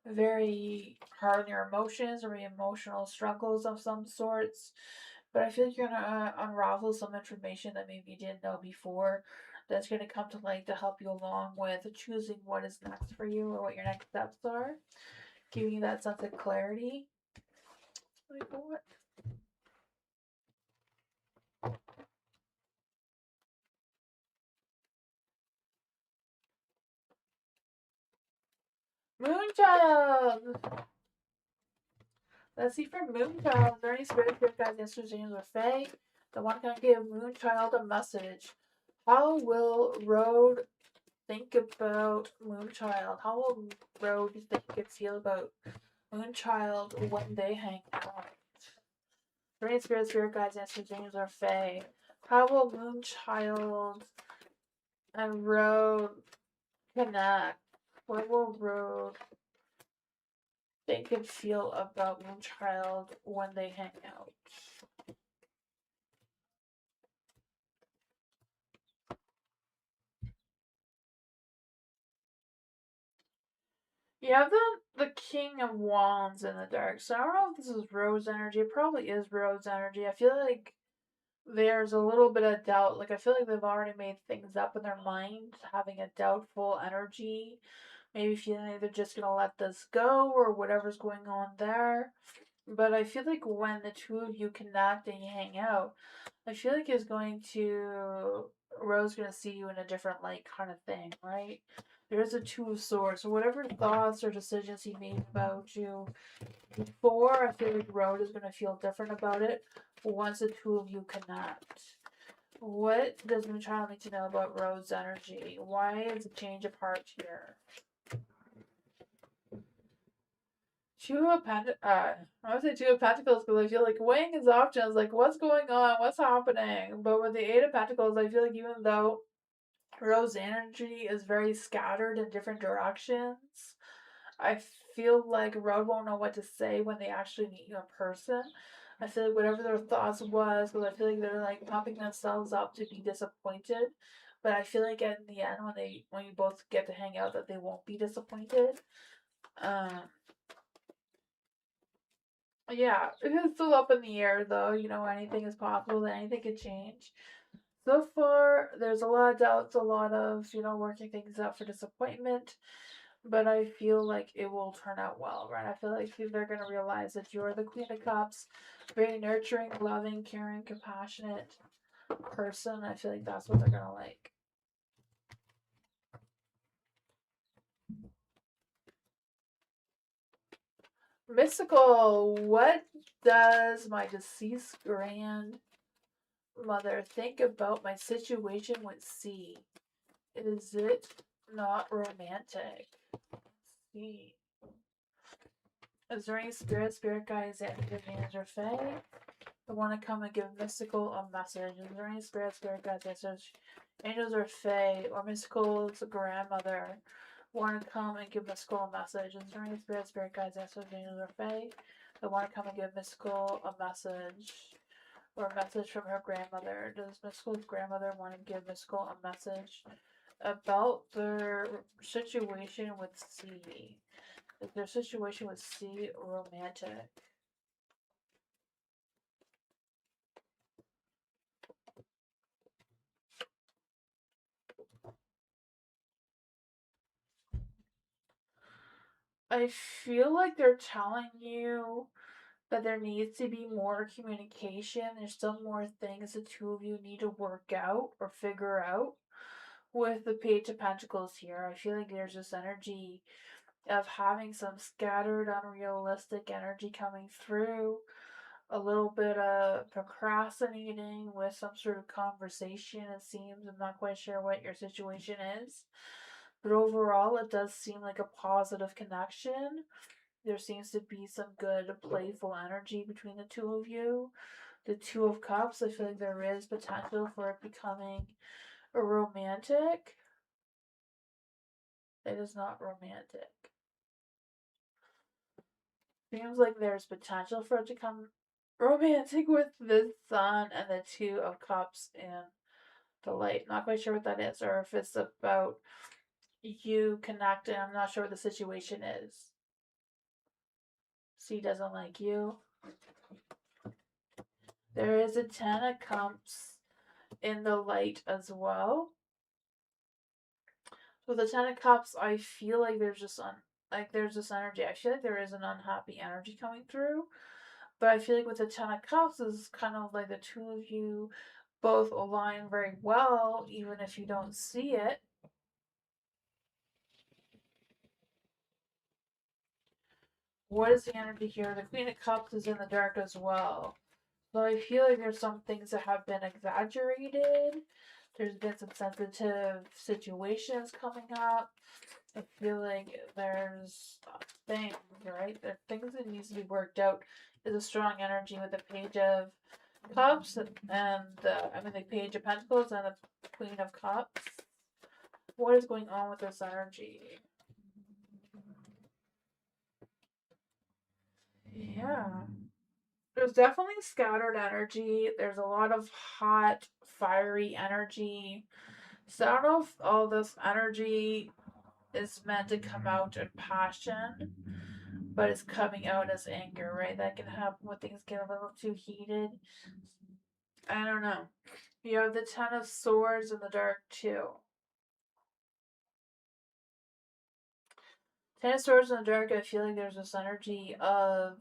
very hard on your emotions or maybe emotional struggles of some sorts. But I feel like you're going to unravel some information that maybe you didn't know before that's going to come to light to help you along with choosing what is next for you or what your next steps are. Giving you that sense of clarity. Like what? Moonchild! Let's see for Moonchild. Is there any spirit guides, answers, angels, or fae? The one can give Moonchild a message. How will Road think about Moonchild? How will Road think and feel about Moonchild when they hang out? Rain spirit guides, answers, angels, or fae. How will Moonchild and Road connect? What will Road think and feel about Moonchild when they hang out? You have the King of Wands in the dark, so I don't know if this is Road's energy. It probably is Road's energy. I feel like there's a little bit of doubt. Like, I feel like they've already made things up in their mind, having a doubtful energy. Maybe feeling like they're just gonna let this go or whatever's going on there. But I feel like when the two of you connect and you hang out, I feel like it's going to Rose gonna see you in a different light, kind of thing, right? There's a Two of Swords. So whatever thoughts or decisions he made about you before, I feel like Rose is gonna feel different about it once the two of you connect. What does Moonchild need to know about Rose's energy? Why is a change of heart here? I would say Two of Pentacles because I feel like weighing his options, like what's going on, what's happening. But with the Eight of Pentacles, I feel like even though Rose's energy is very scattered in different directions, I feel like Rose won't know what to say when they actually meet you in person. I feel like whatever their thoughts was, because I feel like they're like pumping themselves up to be disappointed. But I feel like in the end, when you both get to hang out, that they won't be disappointed. Um, Yeah, it's still up in the air though. You know, anything is possible, anything could change. So far, there's a lot of doubts, a lot of, working things out for disappointment, but I feel like it will turn out well, right? I feel like they're going to realize that you're the Queen of Cups, very nurturing, loving, caring, compassionate person. I feel like that's what they're going to like. Mystical, what does my deceased grandmother think about my situation with C? Is it not romantic? Let's see. Is there any spirit guides, that manager Fae? I want to come and give Mystical a message. Is there any spirit guides, answers, angels or Fae, or Mystical's grandmother want to come and give Mystical a message? Is there any spirit guides, answers, angels or Fae that want to come and give Mystical a message? Or a message from her grandmother. Does Mystical's grandmother want to give Mystical a message about their situation with C? Is their situation with C romantic? I feel like they're telling you that there needs to be more communication. There's still more things the two of you need to work out or figure out. With the Page of Pentacles here, I feel like there's this energy of having some scattered, unrealistic energy coming through, a little bit of procrastinating with some sort of conversation, it seems. I'm not quite sure what your situation is. But overall, it does seem like a positive connection. There seems to be some good, playful energy between the two of you. The Two of Cups, I feel like there is potential for it becoming a romantic. It is not romantic. Seems like there's potential for it to come romantic with the Sun and the Two of Cups in the light. Not quite sure what that is, or if it's about you connecting. I'm not sure what the situation is. C doesn't like you. There is a Ten of Cups in the light as well. With the Ten of Cups, I feel like there's this energy. I feel like there is an unhappy energy coming through. But I feel like with the Ten of Cups, is kind of like the two of you both align very well, even if you don't see it. What is the energy here? The Queen of Cups is in the dark as well. So I feel like there's some things that have been exaggerated. There's been some sensitive situations coming up. I feel like there's things, right? There are things that needs to be worked out. There's a strong energy with the Page of Cups and the Page of Pentacles and the Queen of Cups. What is going on with this energy? Yeah. There's definitely scattered energy. There's a lot of hot, fiery energy. So I don't know if all this energy is meant to come out in passion, but it's coming out as anger, right? That can happen when things get a little too heated. I don't know. You have the Ten of Swords in the dark, too. Ten of Swords in the dark, I feel like there's this energy of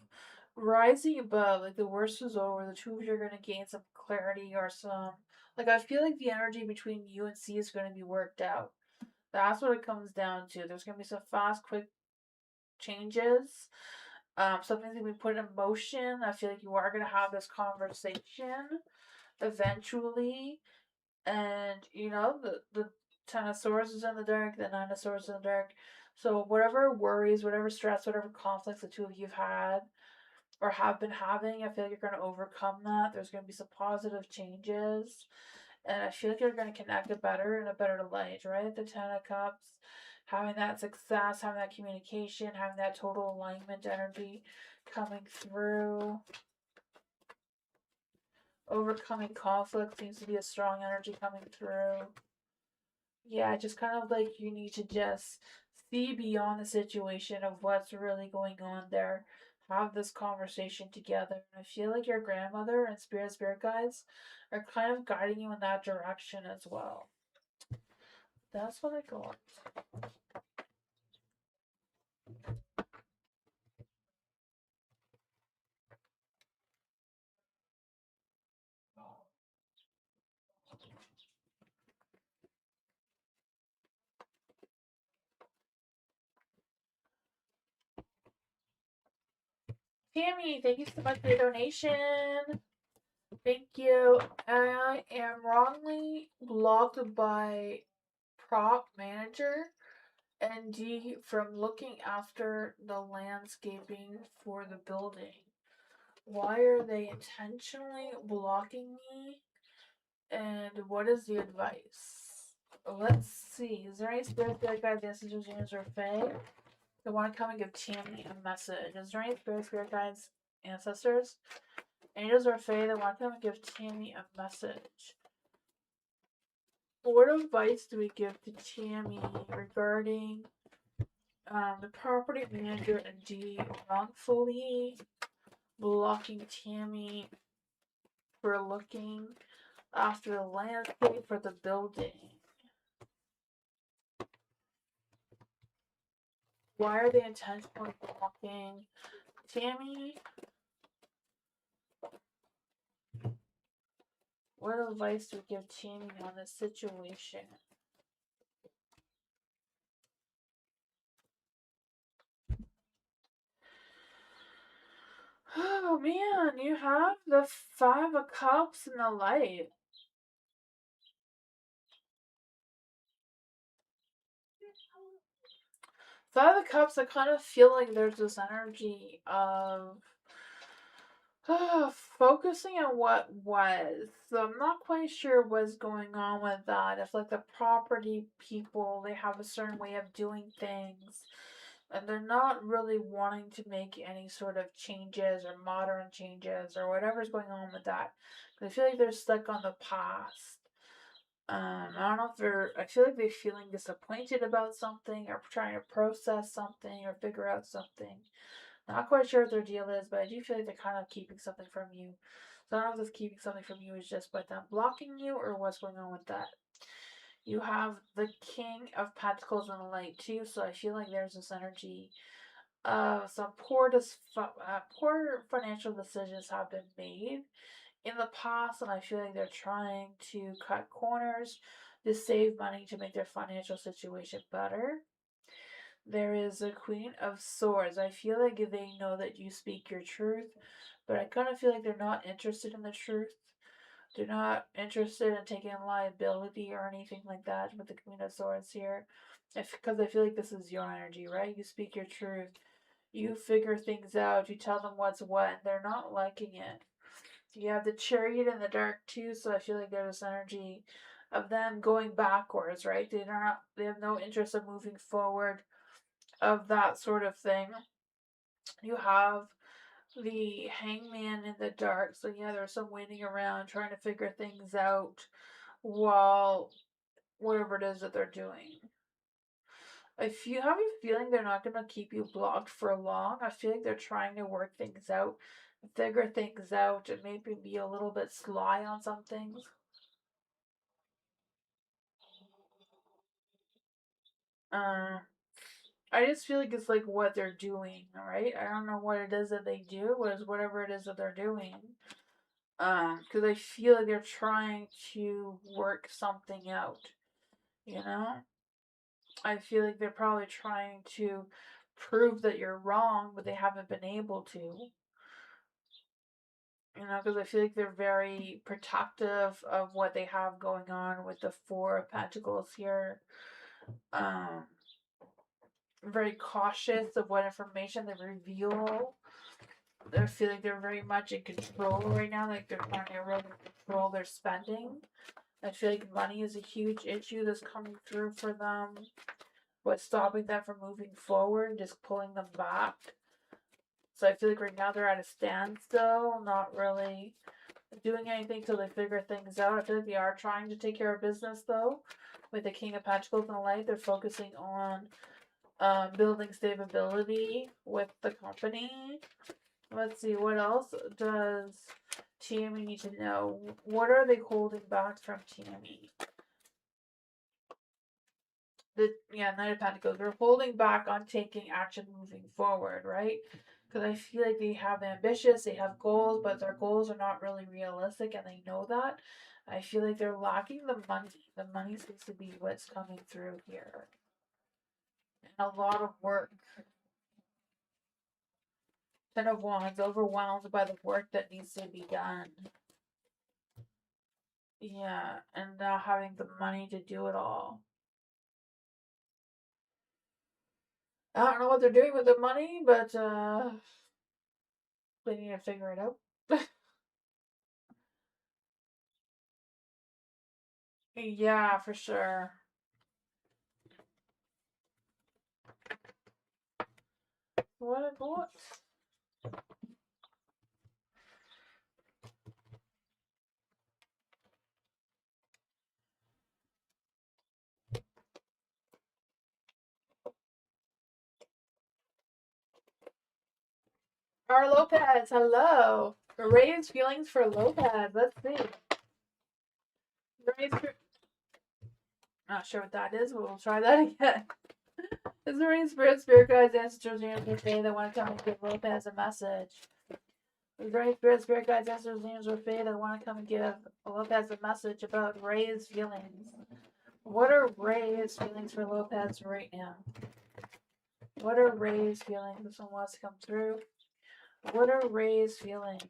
rising above. Like the worst is over. The two of you are going to gain some clarity or some. Like, I feel like the energy between you and C is going to be worked out. That's what it comes down to. There's going to be some fast, quick changes. Something's going to be put in motion. I feel like you are going to have this conversation eventually. And, the Ten of Swords is in the dark, the Nine of Swords is in the dark. So whatever worries, whatever stress, whatever conflicts the two of you have had or have been having, I feel like you're going to overcome that. There's going to be some positive changes. And I feel like you're going to connect it better in a better light, right? The Ten of Cups, having that success, having that communication, having that total alignment energy coming through. Overcoming conflict seems to be a strong energy coming through. Yeah, just kind of like you need to just see beyond the situation of what's really going on there. Have this conversation together. I feel like your grandmother and spirit guides are kind of guiding you in that direction as well. That's what I got. Tammy, thank you so much for your donation. Thank you. I am wrongly blocked by prop manager ND from looking after the landscaping for the building. Why are they intentionally blocking me? And what is the advice? Let's see. Is there any spirit guides, ancestors, angels, or fae that want to come and give Tammy a message? Is there any spirit guides, ancestors, angels, or fae that want to come and give Tammy a message? What advice do we give to Tammy regarding the property manager and D wrongfully blocking Tammy for looking after the landscape for the building? Why are they intentionally blocking Tammy? What advice do we give Tammy on this situation? Oh man, you have the Five of Cups and the Light. Five of Cups, I kind of feel like there's this energy of focusing on what was. So I'm not quite sure what's going on with that. If like the property people, they have a certain way of doing things and they're not really wanting to make any sort of changes or modern changes or whatever's going on with that. I feel like they're stuck on the past. I don't know if I feel like they're feeling disappointed about something or trying to process something or figure out something. Not quite sure what their deal is, but I do feel like they're kind of keeping something from you. So I don't know if this keeping something from you is just by them blocking you or what's going on with that. You have the King of Pentacles in the light too, so I feel like there's this energy of some poor financial decisions have been made in the past, and I feel like they're trying to cut corners to save money to make their financial situation better. There is a Queen of Swords. I feel like they know that you speak your truth, but I kind of feel like they're not interested in the truth. They're not interested in taking liability or anything like that with the Queen of Swords here. Because I feel like this is your energy, right? You speak your truth. You figure things out. You tell them what's what. And they're not liking it. You have the Chariot in the dark too, so I feel like there's this energy of them going backwards, right? They have no interest in moving forward, of that sort of thing. You have the Hangman in the dark, so yeah, there's some waiting around trying to figure things out while whatever it is that they're doing. If you have a feeling they're not going to keep you blocked for long, I feel like they're trying to work things out, figure things out, and maybe be a little bit sly on some things. Uh, I just feel like it's like what they're doing, alright? I don't know what it is that they do, whatever it is that they're doing. Because I feel like they're trying to work something out, you know? I feel like they're probably trying to prove that you're wrong, but they haven't been able to. Because I feel like they're very protective of what they have going on with the Four of Pentacles here. Um, very cautious of what information they reveal. I feel like they're very much in control right now. Like they're trying to really control their spending. I feel like money is a huge issue that's coming through for them. What's stopping them from moving forward, just pulling them back. So I feel like right now they're at a standstill, not really doing anything till they figure things out. I feel like they are trying to take care of business though. With the King of Pentacles in the light, they're focusing on building stability with the company. Let's see, what else does Tammy need to know? What are they holding back from Tammy? Knight of Pentacles. They're holding back on taking action moving forward, right? Because I feel like they have ambitious, they have goals, but their goals are not really realistic, and they know that. I feel like they're lacking the money. The money seems to be what's coming through here, and a lot of work. Ten of Wands, overwhelmed by the work that needs to be done. Yeah, and not having the money to do it all. I don't know what they're doing with the money, but they need to figure it out. Yeah, for sure. What? Our Lopez, hello. Raised feelings for Lopez. Let's see. Raised. Not sure what that is, but we'll try that again. Is there any spirit guides, ancestors, angels, fae that want to come and give Lopez a message? Is there any spirit guides, ancestors, angels, or fae that want to come and give Lopez a message about Ray's feelings? What are Ray's feelings for Lopez right now? What are Ray's feelings? This one wants to come through. What are Ray's feelings?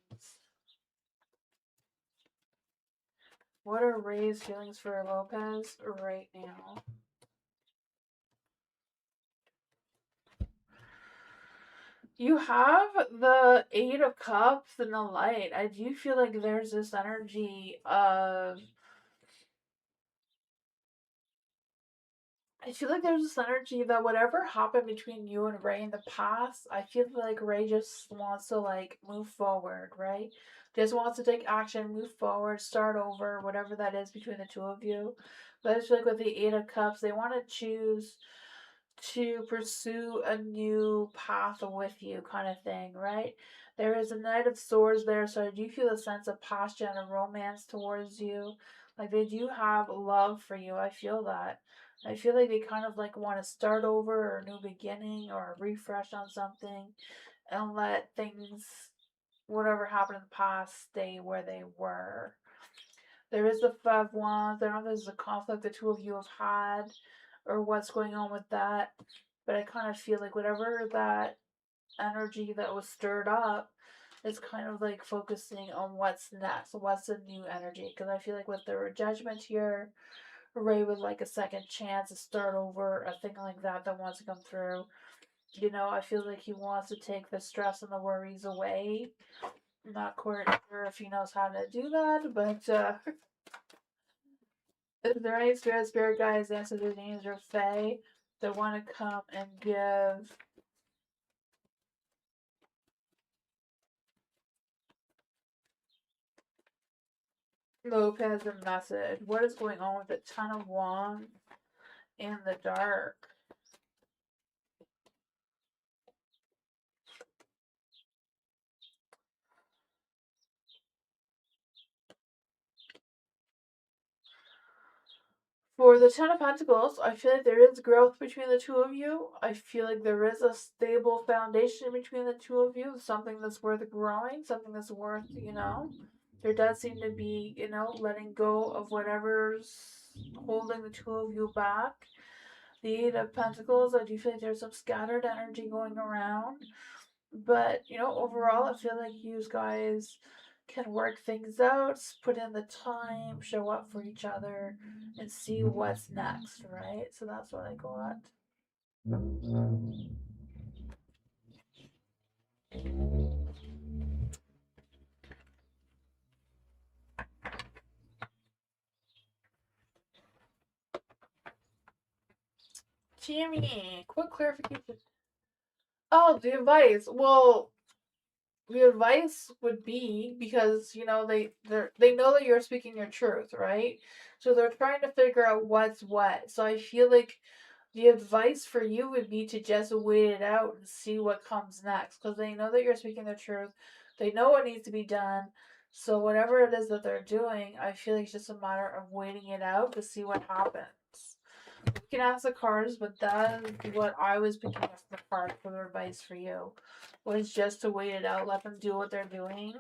What are Ray's feelings for Lopez right now? You have the Eight of Cups and the Light. I do feel like there's this energy of... I feel like there's this energy that whatever happened between you and Ray in the past, I feel like Ray just wants to like move forward, right? Just wants to take action, move forward, start over, whatever that is between the two of you. But I feel like with the Eight of Cups, they want to choose to pursue a new path with you, kind of thing, right? There is a Knight of Swords there, so I do feel a sense of passion and romance towards you. Like they do have love for you. I feel that. I feel like they kind of like want to start over or a new beginning or a refresh on something and let things, whatever happened in the past, stay where they were. There is the Five of Wands. I don't know if there's a conflict the two of you have had or what's going on with that. but I kind of feel like whatever that energy that was stirred up is kind of like focusing on what's next, what's the new energy. Because I feel like with the judgment here, Ray would like a second chance to start over, a thing like that that wants to come through. You know, I feel like he wants to take the stress and the worries away. I'm not quite sure if he knows how to do that, but is there any spirit guides, ancestors, angels, or fae that want to come and give Lopez a message? What is going on with the Ton of Wands in the dark? For the Ten of Pentacles, I feel like there is growth between the two of you. I feel like there is a stable foundation between the two of you, something that's worth growing, something that's worth, there does seem to be, letting go of whatever's holding the two of you back. The Eight of Pentacles, I do feel like there's some scattered energy going around. But, overall, I feel like you guys can work things out, put in the time, show up for each other, and see what's next, right? So that's what I got. Tammy, quick clarification. Oh, the advice. Well, the advice would be because they know that you're speaking your truth, right? So they're trying to figure out what's what. So I feel like the advice for you would be to just wait it out and see what comes next because they know that you're speaking the truth. They know what needs to be done. So whatever it is that they're doing, I feel like it's just a matter of waiting it out to see what happens. You can ask the cards, but that is what I was picking up the card for their advice for you. Was just to wait it out, let them do what they're doing,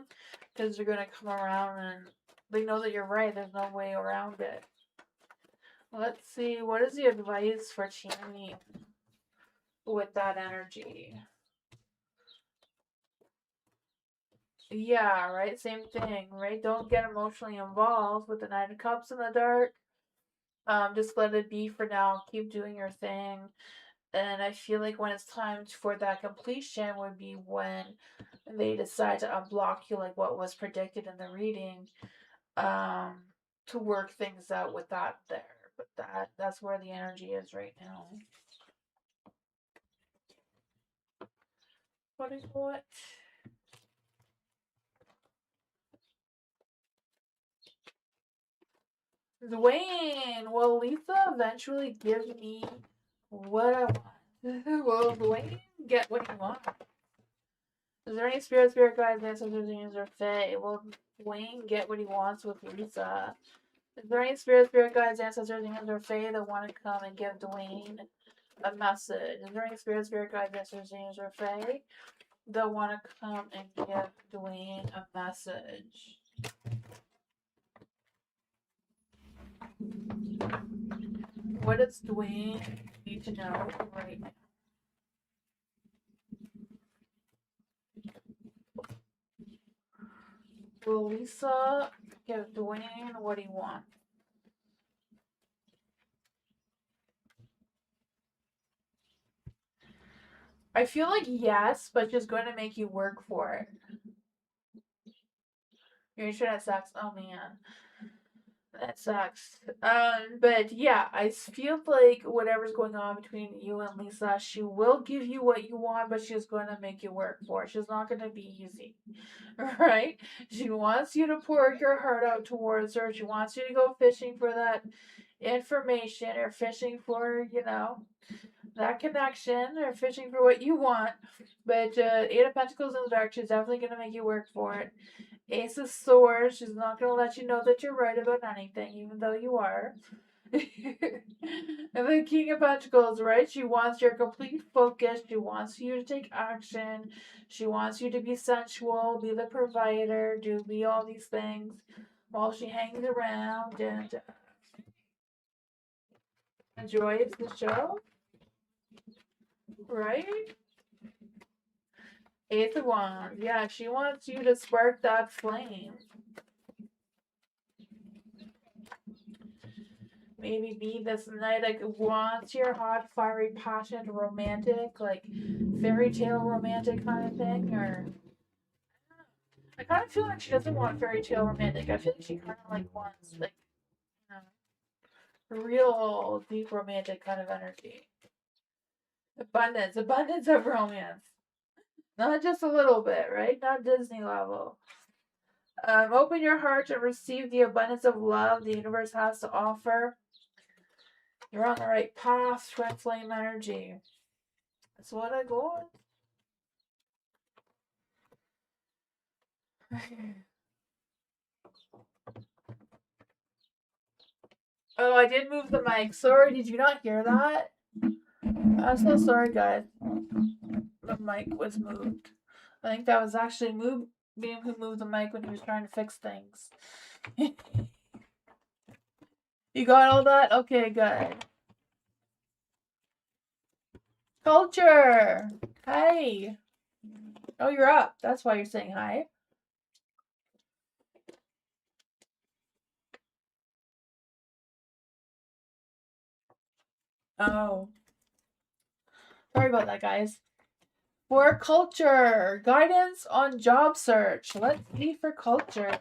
because they're gonna come around and they know that you're right. There's no way around it. Let's see, what is the advice for Tammy with that energy? Yeah, right? Same thing, right? Don't get emotionally involved with the Nine of Cups in the dark. Just let it be for now. Keep doing your thing. And I feel like when it's time for that completion would be when they decide to unblock you, like what was predicted in the reading, to work things out with that there. But that's where the energy is right now. What is what? Dwayne! Will Lisa eventually give me what I want? Will Dwayne get what he wants? Is there any spirit guides, ancestors, angels, or fae? Will Dwayne get what he wants with Lisa? Is there any spirit guides, ancestors, angels, or fae that want to come and give Dwayne a message? Is there any spirit guides, ancestors, angels, or fae that want to come and give Dwayne a message? What does Dwayne need to know right now? Will Lisa give Dwayne what he wants? I feel like yes, but just going to make you work for it. You're sure that sucks? Oh man. That sucks. But yeah, I feel like whatever's going on between you and Lisa, she will give you what you want, but she's going to make you work for it. She's not going to be easy, right? She wants you to pour your heart out towards her. She wants you to go fishing for that information or fishing for, that connection or fishing for what you want. But Eight of Pentacles in the dark, she's definitely going to make you work for it. Ace of Swords, she's not going to let you know that you're right about anything, even though you are. And the King of Pentacles, right? She wants your complete focus. She wants you to take action. She wants you to be sensual, be the provider, be all these things while she hangs around and enjoys the show. Right? Eight of Wands. Yeah, she wants you to spark that flame. Maybe be this night like wants your hot, fiery, passionate, romantic, like fairy tale romantic kind of thing, or I kind of feel like she doesn't want fairy tale romantic. I feel like she kind of like wants like real deep romantic kind of energy. Abundance, abundance of romance. Not just a little bit, right? Not Disney level. Open your heart and receive the abundance of love the universe has to offer. You're on the right path, twin flame energy. That's what I got. Oh, I did move the mic. Sorry, did you not hear that? I'm so sorry, guys. The mic was moved. I think that was actually being who moved the mic when he was trying to fix things. You got all that? Okay, good. Culture! Hi! Oh, you're up. That's why you're saying hi. Oh. Sorry about that, guys. For culture, guidance on job search. Let's see for culture.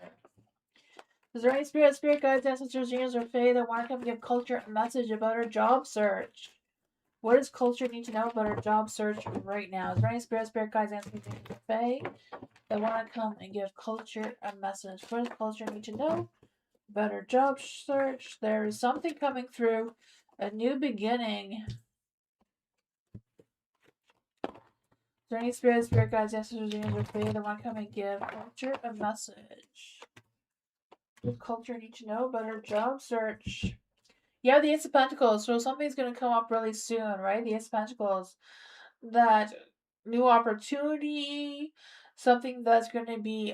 Is there any spirit guides, ancestors, genius, or fae that want to come give culture a message about her job search? What does culture need to know about her job search right now? Is there any spirit guides, ancestors, genius, or fae that want to come and give culture a message? What does culture need to know about her job search? There is something coming through, a new beginning. Is there any spirit guides, ancestors, genius, or fae that want to come and give culture a message? What does culture need to know about her job search? Yeah, the Ace of Pentacles. So something's going to come up really soon, right? The Ace of Pentacles. That new opportunity, something that's going to be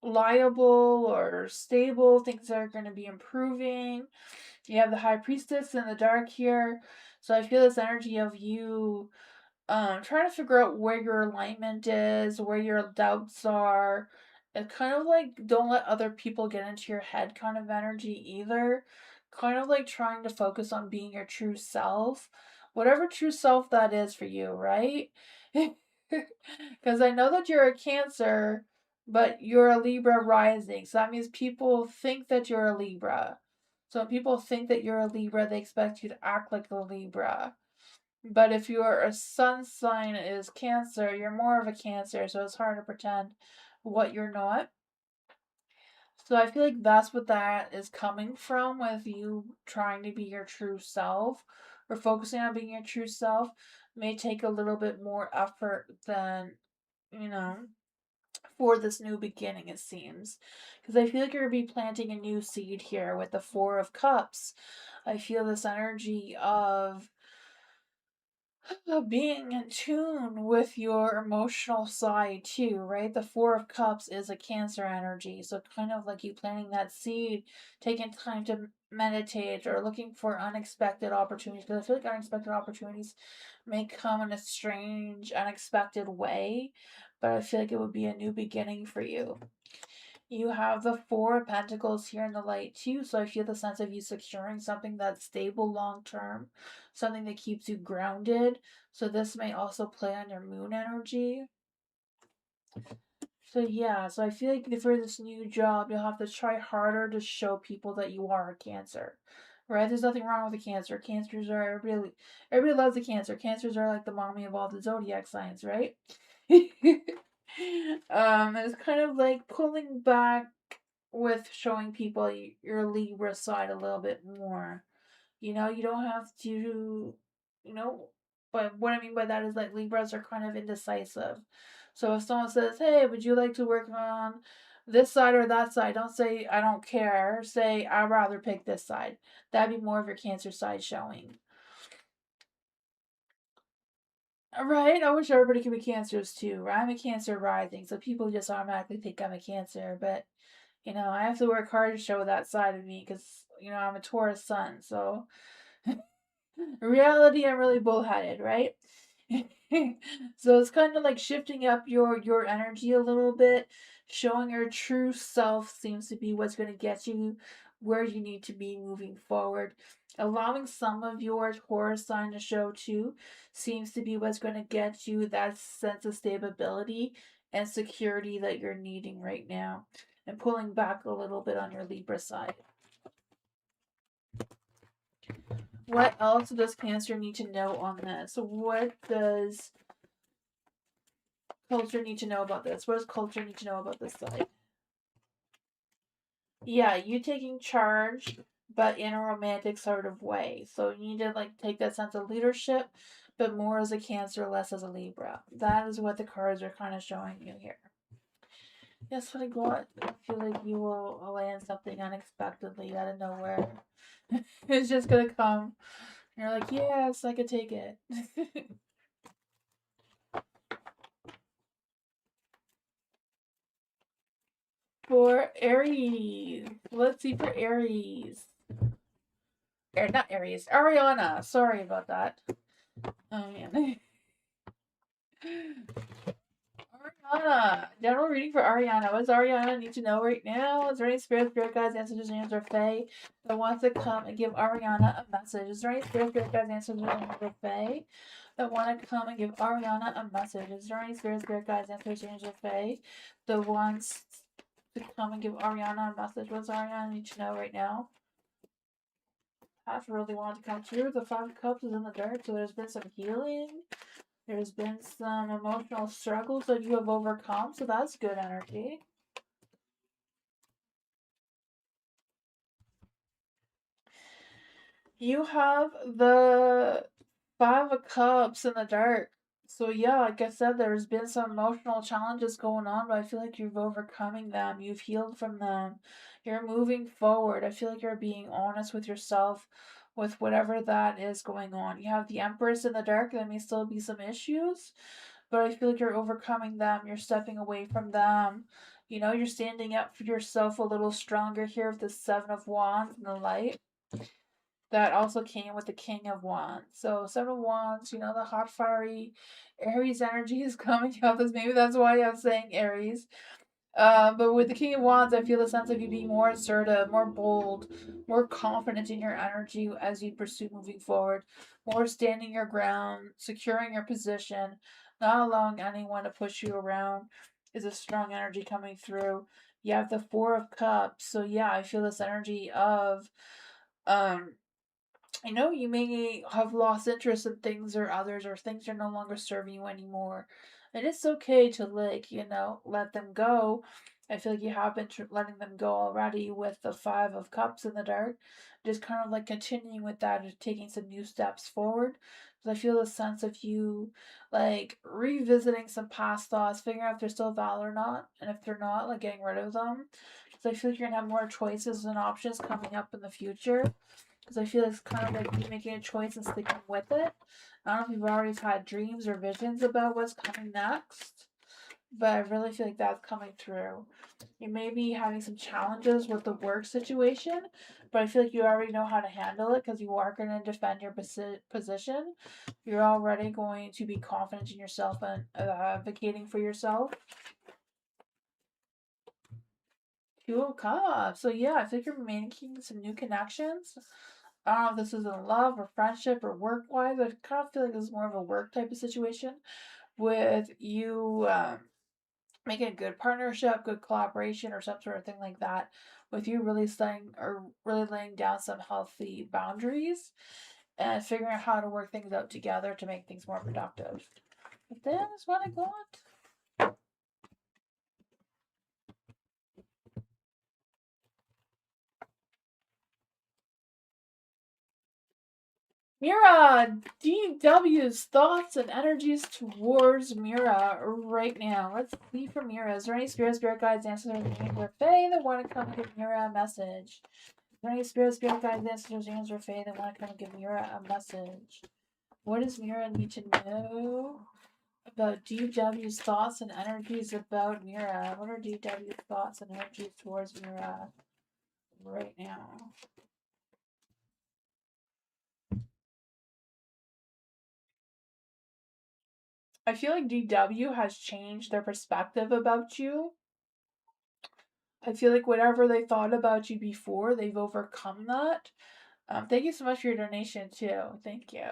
liable or stable, things that are going to be improving. You have the High Priestess in the dark here. So I feel this energy of you trying to figure out where your alignment is, where your doubts are. And kind of like don't let other people get into your head kind of energy either. Kind of like trying to focus on being your true self. Whatever true self that is for you, right? Because I know that you're a Cancer, but you're a Libra rising. So that means people think that you're a Libra. So when people think that you're a Libra, they expect you to act like a Libra. But if your sun sign is Cancer, you're more of a Cancer, so it's hard to pretend what you're not. So I feel like that's what that is coming from with you trying to be your true self or focusing on being your true self may take a little bit more effort than, for this new beginning, it seems. Because I feel like you're going to be planting a new seed here with the Four of Cups. I feel this energy of being in tune with your emotional side too, right? The Four of Cups is a Cancer energy, so kind of like you planting that seed, taking time to meditate or looking for unexpected opportunities, because I feel like unexpected opportunities may come in a strange, unexpected way, but I feel like it would be a new beginning for you. You have the Four of Pentacles here in the light too, so I feel the sense of you securing something that's stable long term, something that keeps you grounded. So this may also play on your moon energy. So yeah, so I feel like for this new job, you'll have to try harder to show people that you are a Cancer. Right? There's nothing wrong with a Cancer. Cancers are everybody loves a Cancer. Cancers are like the mommy of all the zodiac signs, right? It's kind of like pulling back with showing people your Libra side a little bit more. You don't have to, but what I mean by that is like Libras are kind of indecisive. So if someone says, hey, would you like to work on this side or that side? Don't say, I don't care. Say, I'd rather pick this side. That'd be more of your Cancer side showing. Right? I wish everybody could be Cancers too. Right? I'm a Cancer rising, so people just automatically think I'm a Cancer, but I have to work hard to show that side of me because, I'm a Taurus sun. So, in reality, I'm really bullheaded, right? So it's kind of like shifting up your energy a little bit, showing your true self seems to be what's going to get you where you need to be moving forward. Allowing some of your Taurus sign to show too seems to be what's going to get you that sense of stability and security that you're needing right now, and pulling back a little bit on your Libra side. What else does Cancer need to know on this? What does culture need to know about this? What does culture need to know about this side? Yeah, you taking charge, but in a romantic sort of way. So you need to like take that sense of leadership, but more as a Cancer, less as a Libra. That is what the cards are kind of showing you here. Yes, what I got. I feel like you will land something unexpectedly out of nowhere. It's just gonna come. You're like, yes, I could take it. For Aries. Let's see for Aries. Not Aries. Ariana. Sorry about that. Oh man. Ariana. General reading for Ariana. What does Ariana need to know right now? Is there any spirit guides, ancestors, angels, or fae that wants to come and give Ariana a message? Is there any spirit guides, ancestors, angels, or fae that want to come and give Ariana a message? Is there any spirit guides, ancestors, angels, or fae that wants to come and give Ariana a message? What does Ariana need to know right now? I've really wanted to come through. The Five of Cups is in the dark, so there's been some healing. There's been some emotional struggles that you have overcome, so that's good energy. You have the Five of Cups in the dark. So yeah, like I said, there's been some emotional challenges going on, but I feel like you've overcoming them. You've healed from them. You're moving forward. I feel like you're being honest with yourself with whatever that is going on. You have the Empress in the dark. There may still be some issues, but I feel like you're overcoming them. You're stepping away from them. You know, you're standing up for yourself a little stronger here with the Seven of Wands and the light that also came with the King of Wands. So Seven of Wands, you know, the hot, fiery Aries energy is coming out. Maybe that's why I'm saying Aries. But with the King of Wands, I feel a sense of you being more assertive, more bold, more confident in your energy as you pursue moving forward, more standing your ground, securing your position, not allowing anyone to push you around is a strong energy coming through. You have the Four of Cups. So yeah, I feel this energy of um I know you may have lost interest in things or others, or things are no longer serving you anymore. And it's okay to, like, you know, let them go. I feel like you have been letting them go already with the Five of Cups in the dark. Just kind of like continuing with that and taking some new steps forward. Because I feel a sense of you, like, revisiting some past thoughts, figuring out if they're still valid or not. And if they're not, like, getting rid of them. Because I feel like you're going to have more choices and options coming up in the future, because I feel it's kind of like you making a choice and sticking with it. I don't know if you've already had dreams or visions about what's coming next, but I really feel like that's coming through. You may be having some challenges with the work situation, but I feel like you already know how to handle it because you are going to defend your position. You're already going to be confident in yourself and advocating for yourself. Two of Cups. So yeah, I think you're making some new connections. I don't know if this is in love or friendship or work wise. I kind of feel like this is more of a work type of situation with you making a good partnership, good collaboration, or some sort of thing like that. With you really really laying down some healthy boundaries and figuring out how to work things out together to make things more productive. But that is what I got. Mira, DW's thoughts and energies towards Mira right now. Let's see from Mira. Is there any spirit guides, ancestors, angels, or fae that want to come and give Mira a message? Is there any spirit guides, ancestors, angels, or fae that want to come and give Mira a message? What does Mira need to know about DW's thoughts and energies about Mira? What are DW's thoughts and energies towards Mira right now? I feel like DW has changed their perspective about you. I feel like whatever they thought about you before, they've overcome that. Thank you so much for your donation too. Thank you.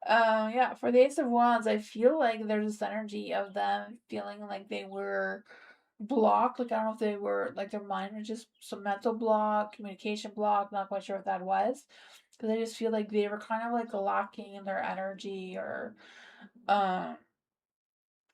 Yeah, for the Ace of Wands, I feel like there's this energy of them feeling like they were blocked. Like I don't know if they were like their mind was just some mental block, communication block. Not quite sure what that was, because I just feel like they were kind of like lacking in their energy, or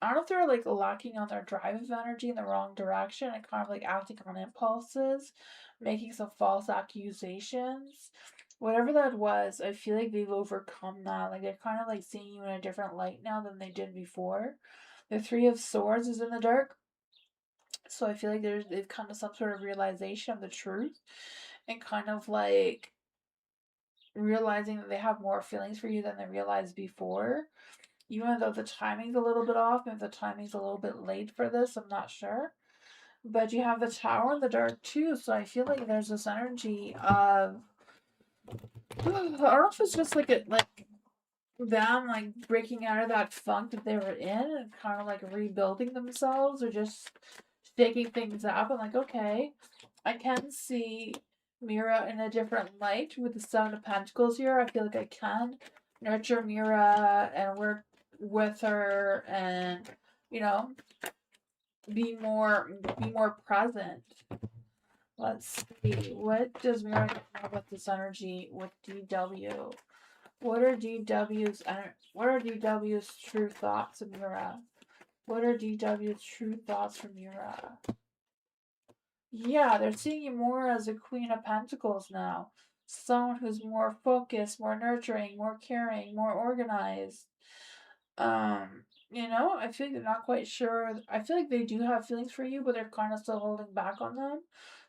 I don't know if they're like lacking on their drive of energy in the wrong direction and kind of like acting on impulses, making some false accusations. Whatever that was, I feel like they've overcome that. Like they're kind of like seeing you in a different light now than they did before. The Three of Swords is in the dark. So I feel like they've come to some sort of realization of the truth and kind of like realizing that they have more feelings for you than they realized before. Even though the timing's a little bit off, and the timing's a little bit late for this, I'm not sure. But you have the Tower in the dark too, so I feel like there's this energy of I don't know if it's just like them like breaking out of that funk that they were in and kind of like rebuilding themselves, or just shaking things up. I'm like, okay, I can see Mira in a different light with the Seven of Pentacles here. I feel like I can nurture Mira and work with her and, you know, be more present. Let's see. What does Mira know about this energy with DW? What are DW's true thoughts of Mira? What are DW's true thoughts for Mira? Yeah, they're seeing you more as a Queen of Pentacles now. Someone who's more focused, more nurturing, more caring, more organized. I feel like they're not quite sure. I feel like they do have feelings for you, but they're kind of still holding back on them.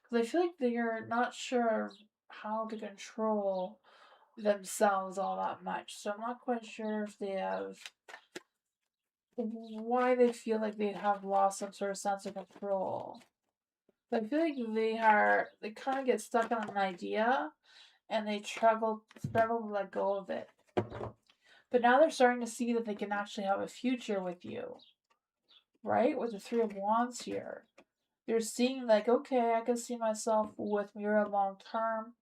Because I feel like they're not sure how to control themselves all that much. So I'm not quite sure if they have why they feel like they have lost some sort of sense of control. But I feel like they kind of get stuck on an idea and they struggle to let go of it. But now they're starting to see that they can actually have a future with you, right? With the Three of Wands here. They're seeing like, okay, I can see myself with Mira long term.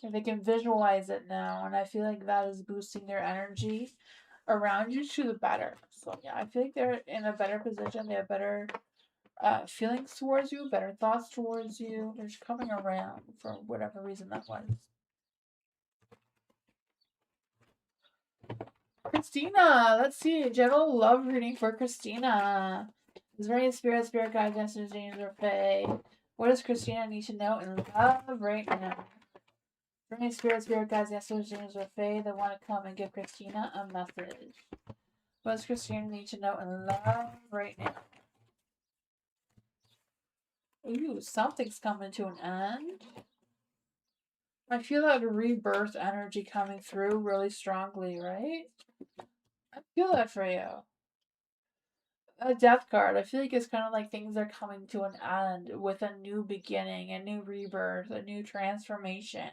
And they can visualize it now, and I feel like that is boosting their energy around you to the better. So yeah, I feel like they're in a better position. They have better feelings towards you, better thoughts towards you. They're just coming around for whatever reason that was. Christina, let's see. General love reading for Christina. Is there any spirit guides, messages, angels, or fae? What does Christina need to know in love right now? For any spirit guides, messages, angels, or fae that want to come and give Christina a message. What does Christina need to know in love right now? Ooh, something's coming to an end. I feel that rebirth energy coming through really strongly, right? I feel that for you. A death card. I feel like it's kind of like things are coming to an end with a new beginning, a new rebirth, a new transformation.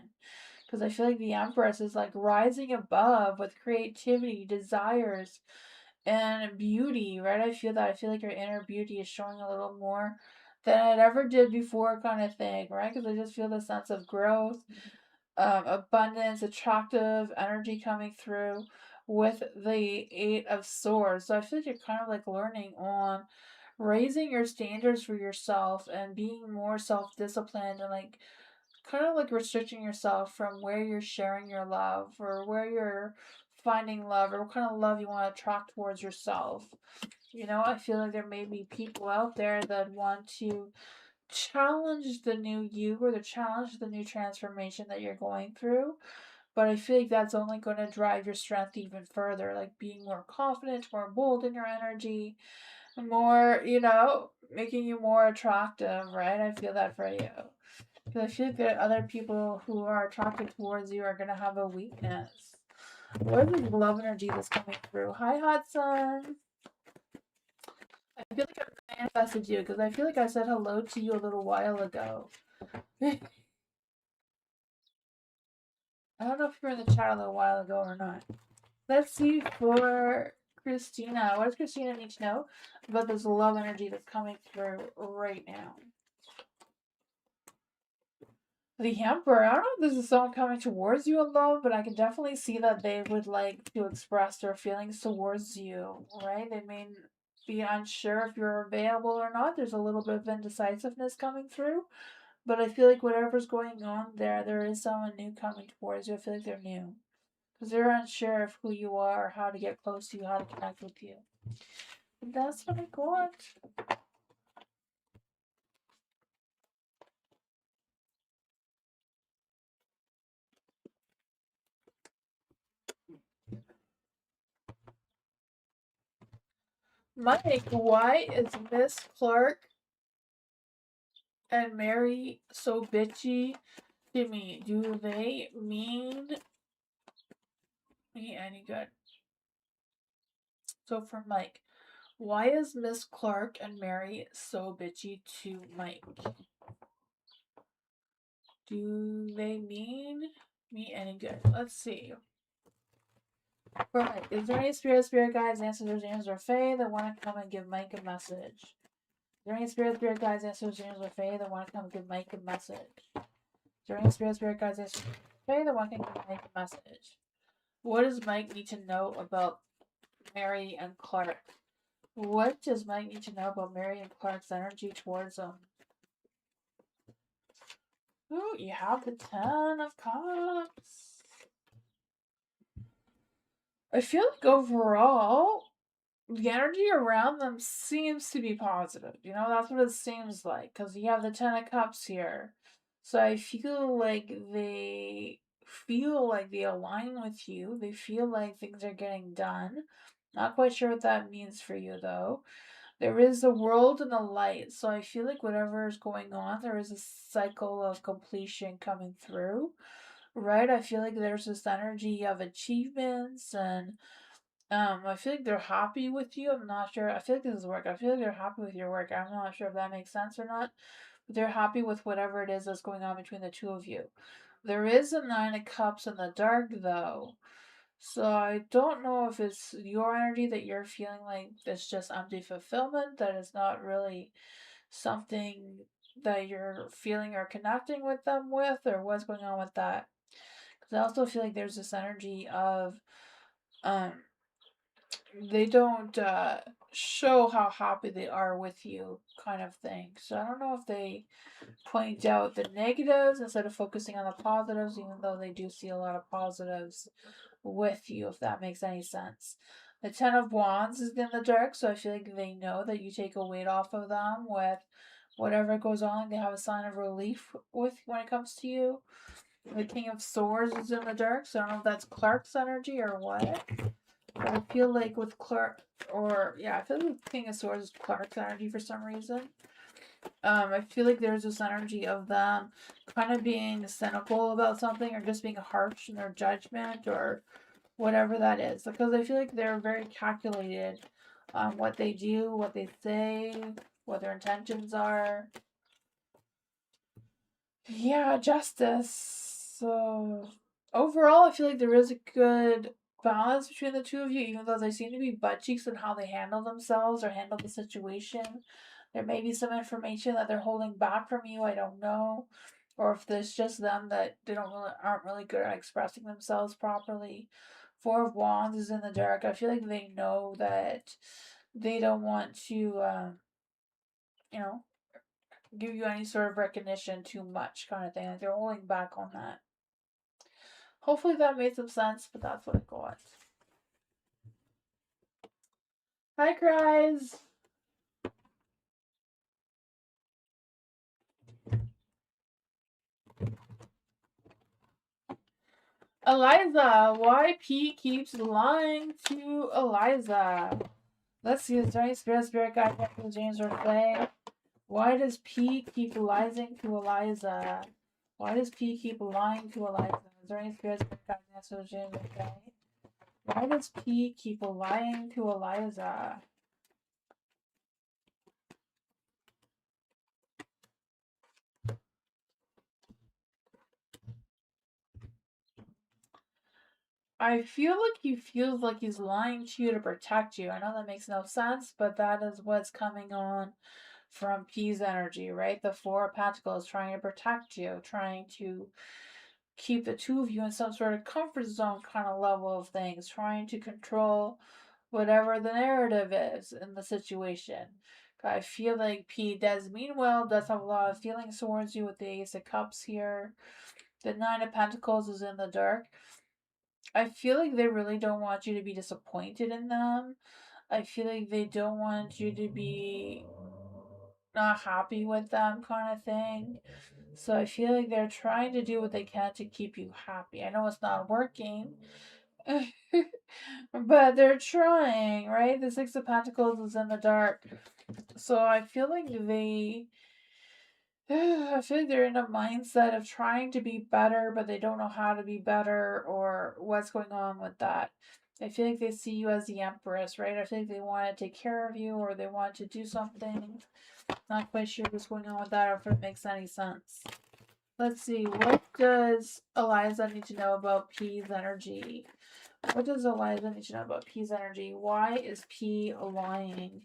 Because I feel like the Empress is like rising above with creativity, desires, and beauty, right? I feel that. I feel like your inner beauty is showing a little more than it ever did before, kind of thing, right? Because I just feel the sense of growth, abundance, attractive energy coming through with the Eight of Swords. So I feel like you're kind of like learning on raising your standards for yourself and being more self-disciplined, and like kind of like restricting yourself from where you're sharing your love or where you're finding love, or what kind of love you want to attract towards yourself. I feel like there may be people out there that want to challenge the new you, or to challenge the new transformation that you're going through. But I feel like that's only going to drive your strength even further, like being more confident, more bold in your energy, more, making you more attractive, right? I feel that for you. Because I feel like that other people who are attracted towards you are going to have a weakness. What is the love energy that's coming through? Hi, Hudson. I feel like I manifested you because I feel like I said hello to you a little while ago. I don't know if you were in the chat a little while ago or not. Let's see for Christina. What does Christina need to know about this love energy that's coming through right now? The Emperor. I don't know if this is someone coming towards you in love, but I can definitely see that they would like to express their feelings towards you, right? They may be unsure if you're available or not. There's a little bit of indecisiveness coming through, but I feel like whatever's going on there, there is someone new coming towards you. I feel like they're new. Because they're unsure of who you are, how to get close to you, how to connect with you. And that's what I got. Mike, why is Miss Clark and Mary so bitchy to me? Do they mean me any good? So for Mike, why is Miss Clark and Mary so bitchy to Mike? Do they mean me any good? Let's see. For Mike, is there any spirit guides, ancestors, angels, or fae that want to come and give Mike a message? Is there any spirit guides, ancestors, angels, or fae that want to come and give Mike a message? Is there any spirit guides, ancestors, or fae that want to come and give Mike a message? What does Mike need to know about Mary and Clark? What does Mike need to know about Mary and Clark's energy towards them? Ooh, you have the Ten of Cups. I feel like overall, the energy around them seems to be positive. You know, that's what it seems like. Because you have the Ten of Cups here. So I feel like they align with you. They feel like things are getting done. Not quite sure what that means for you, though. There is a world and a light. So I feel like whatever is going on, there is a cycle of completion coming through. Right? I feel like there's this energy of achievements and I feel like they're happy with you. I'm not sure. I feel like this is work. I feel like they're happy with your work. I'm not sure if that makes sense or not. But they're happy with whatever it is that's going on between the two of you. There is a Nine of Cups in the dark, though. So I don't know if it's your energy that you're feeling like it's just empty fulfillment, that is not really something that you're feeling or connecting with them with, or what's going on with that. Because I also feel like there's this energy of um they don't show how happy they are with you, kind of thing. So I don't know if they point out the negatives instead of focusing on the positives, even though they do see a lot of positives with you, if that makes any sense. The Ten of Wands is in the dark, so I feel like they know that you take a weight off of them with whatever goes on. They have a sign of relief with when it comes to you. The King of Swords is in the dark, so I don't know if that's Clark's energy or what. But I feel like with Clark, I feel like King of Swords is Clark's energy for some reason. I feel like there's this energy of them kind of being cynical about something or just being harsh in their judgment or whatever that is. Because I feel like they're very calculated on what they do, what they say, what their intentions are. Yeah, justice. So overall, I feel like there is a good balance between the two of you, even though they seem to be butt cheeks in how they handle themselves or handle the situation. There may be some information that they're holding back from you. I don't know, or if there's just them that they aren't really good at expressing themselves properly. Four of Wands is in the dark. I feel like they know that they don't want to, you know, give you any sort of recognition too much, kind of thing. Like they're holding back on that. Hopefully that made some sense, but that's what I got. Hi, Cries. Eliza, why Pete keeps lying to Eliza? Let's see, is there any spirit guide from James or Faye? Why does Pete keep lying to Eliza? Why does Pete keep lying to Eliza? Is there any spirit guide from James or Faye? Why does Pete keep lying to Eliza? I feel like he feels like he's lying to you to protect you. I know that makes no sense, but that is what's coming on from P's energy, right? The Four of Pentacles trying to protect you, trying to keep the two of you in some sort of comfort zone kind of level of things, trying to control whatever the narrative is in the situation. I feel like P does mean well, does have a lot of feelings towards you with the Ace of Cups here. The Nine of Pentacles is in the dark. I feel like they really don't want you to be disappointed in them. I feel like they don't want you to be not happy with them, kind of thing. So I feel like they're trying to do what they can to keep you happy. I know it's not working, but they're trying, right? The Six of Pentacles is in the dark. So I feel like I feel like they're in a mindset of trying to be better, but they don't know how to be better or what's going on with that. I feel like they see you as the Empress, right? I feel like they want to take care of you or they want to do something. Not quite sure what's going on with that or if it makes any sense. Let's see, what does Eliza need to know about P's energy? What does Eliza need to know about P's energy? Why is P lying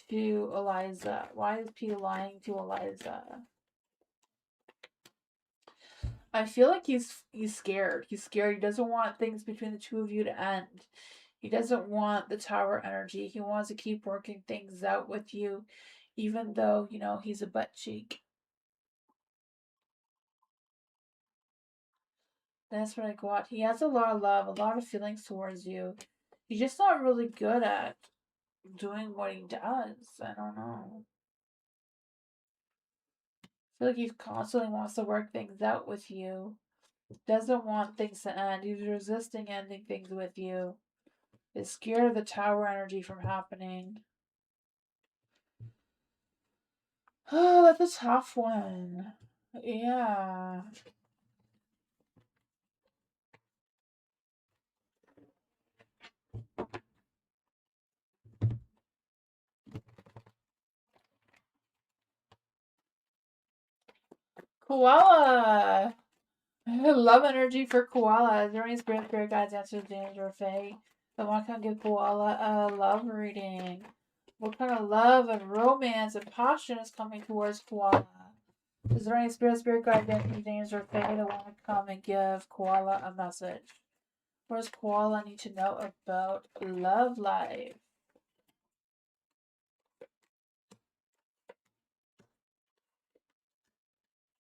to Eliza? Why is P lying to Eliza? I feel like he's scared. He's scared. He doesn't want things between the two of you to end. He doesn't want the Tower energy. He wants to keep working things out with you, even though, you know, he's a butt cheek. That's what I got. He has a lot of love, a lot of feelings towards you. He's just not really good at doing what he does. I don't know. I feel like he constantly wants to work things out with you. Doesn't want things to end. He's resisting ending things with you. Is scared of the Tower energy from happening. Oh, that's a tough one. Yeah. Koala. Love energy for Koala. Is there any spirit guides, answers, James, or Fae that want to come give Koala a love reading? What kind of love and romance and passion is coming towards Koala? Is there any spirit guides, answers, James, or Fae that want to come and give Koala a message? What does Koala need to know about love life?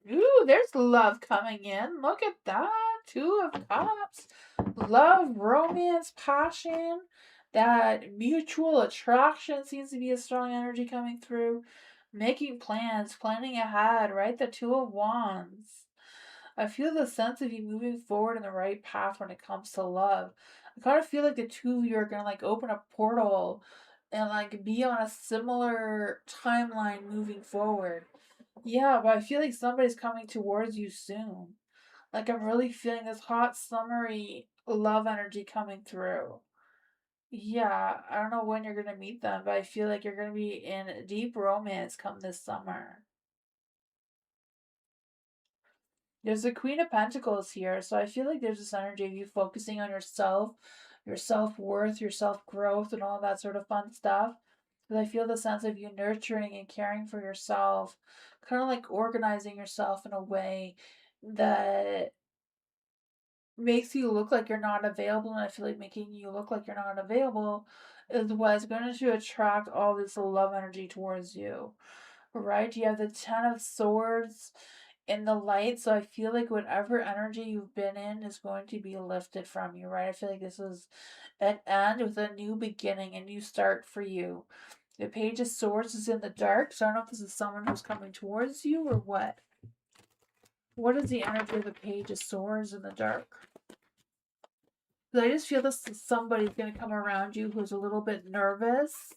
Ooh, there's love coming in. Look at that. Two of Cups. Love, romance, passion. That mutual attraction seems to be a strong energy coming through. Making plans, planning ahead, right? The Two of Wands. I feel the sense of you moving forward in the right path when it comes to love. I kind of feel like the two of you are gonna like open a portal and like be on a similar timeline moving forward. Yeah, but I feel like somebody's coming towards you soon. Like I'm really feeling this hot summery love energy coming through. Yeah, I don't know when you're gonna meet them, but I feel like you're gonna be in deep romance come this summer. There's the Queen of Pentacles here, so I feel like there's this energy of you focusing on yourself, your self worth, your self growth, and all that sort of fun stuff. Because I feel the sense of you nurturing and caring for yourself, kind of like organizing yourself in a way that makes you look like you're not available. And I feel like making you look like you're not available is what's going to attract all this love energy towards you, right? You have the Ten of Swords in the light, so I feel like whatever energy you've been in is going to be lifted from you, right? I feel like this is an end with a new beginning, a new start for you. The Page of Swords is in the dark, so I don't know if this is someone who's coming towards you or what. What is the energy of the Page of Swords in the dark? I just feel this somebody's going to come around you who's a little bit nervous,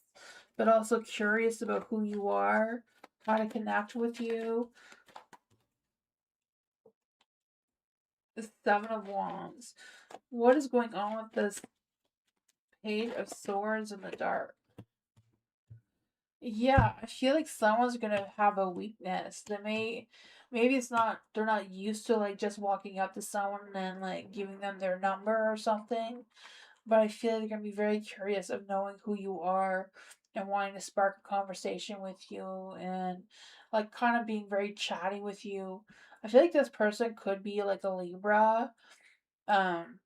but also curious about who you are, how to connect with you. The Seven of Wands. What is going on with this Page of Swords in the dark? Yeah, I feel like someone's gonna have a weakness. Maybe it's not, they're not used to like just walking up to someone and like giving them their number or something. But I feel like they're gonna be very curious of knowing who you are and wanting to spark a conversation with you and like kind of being very chatty with you. I feel like this person could be like a Libra. Um,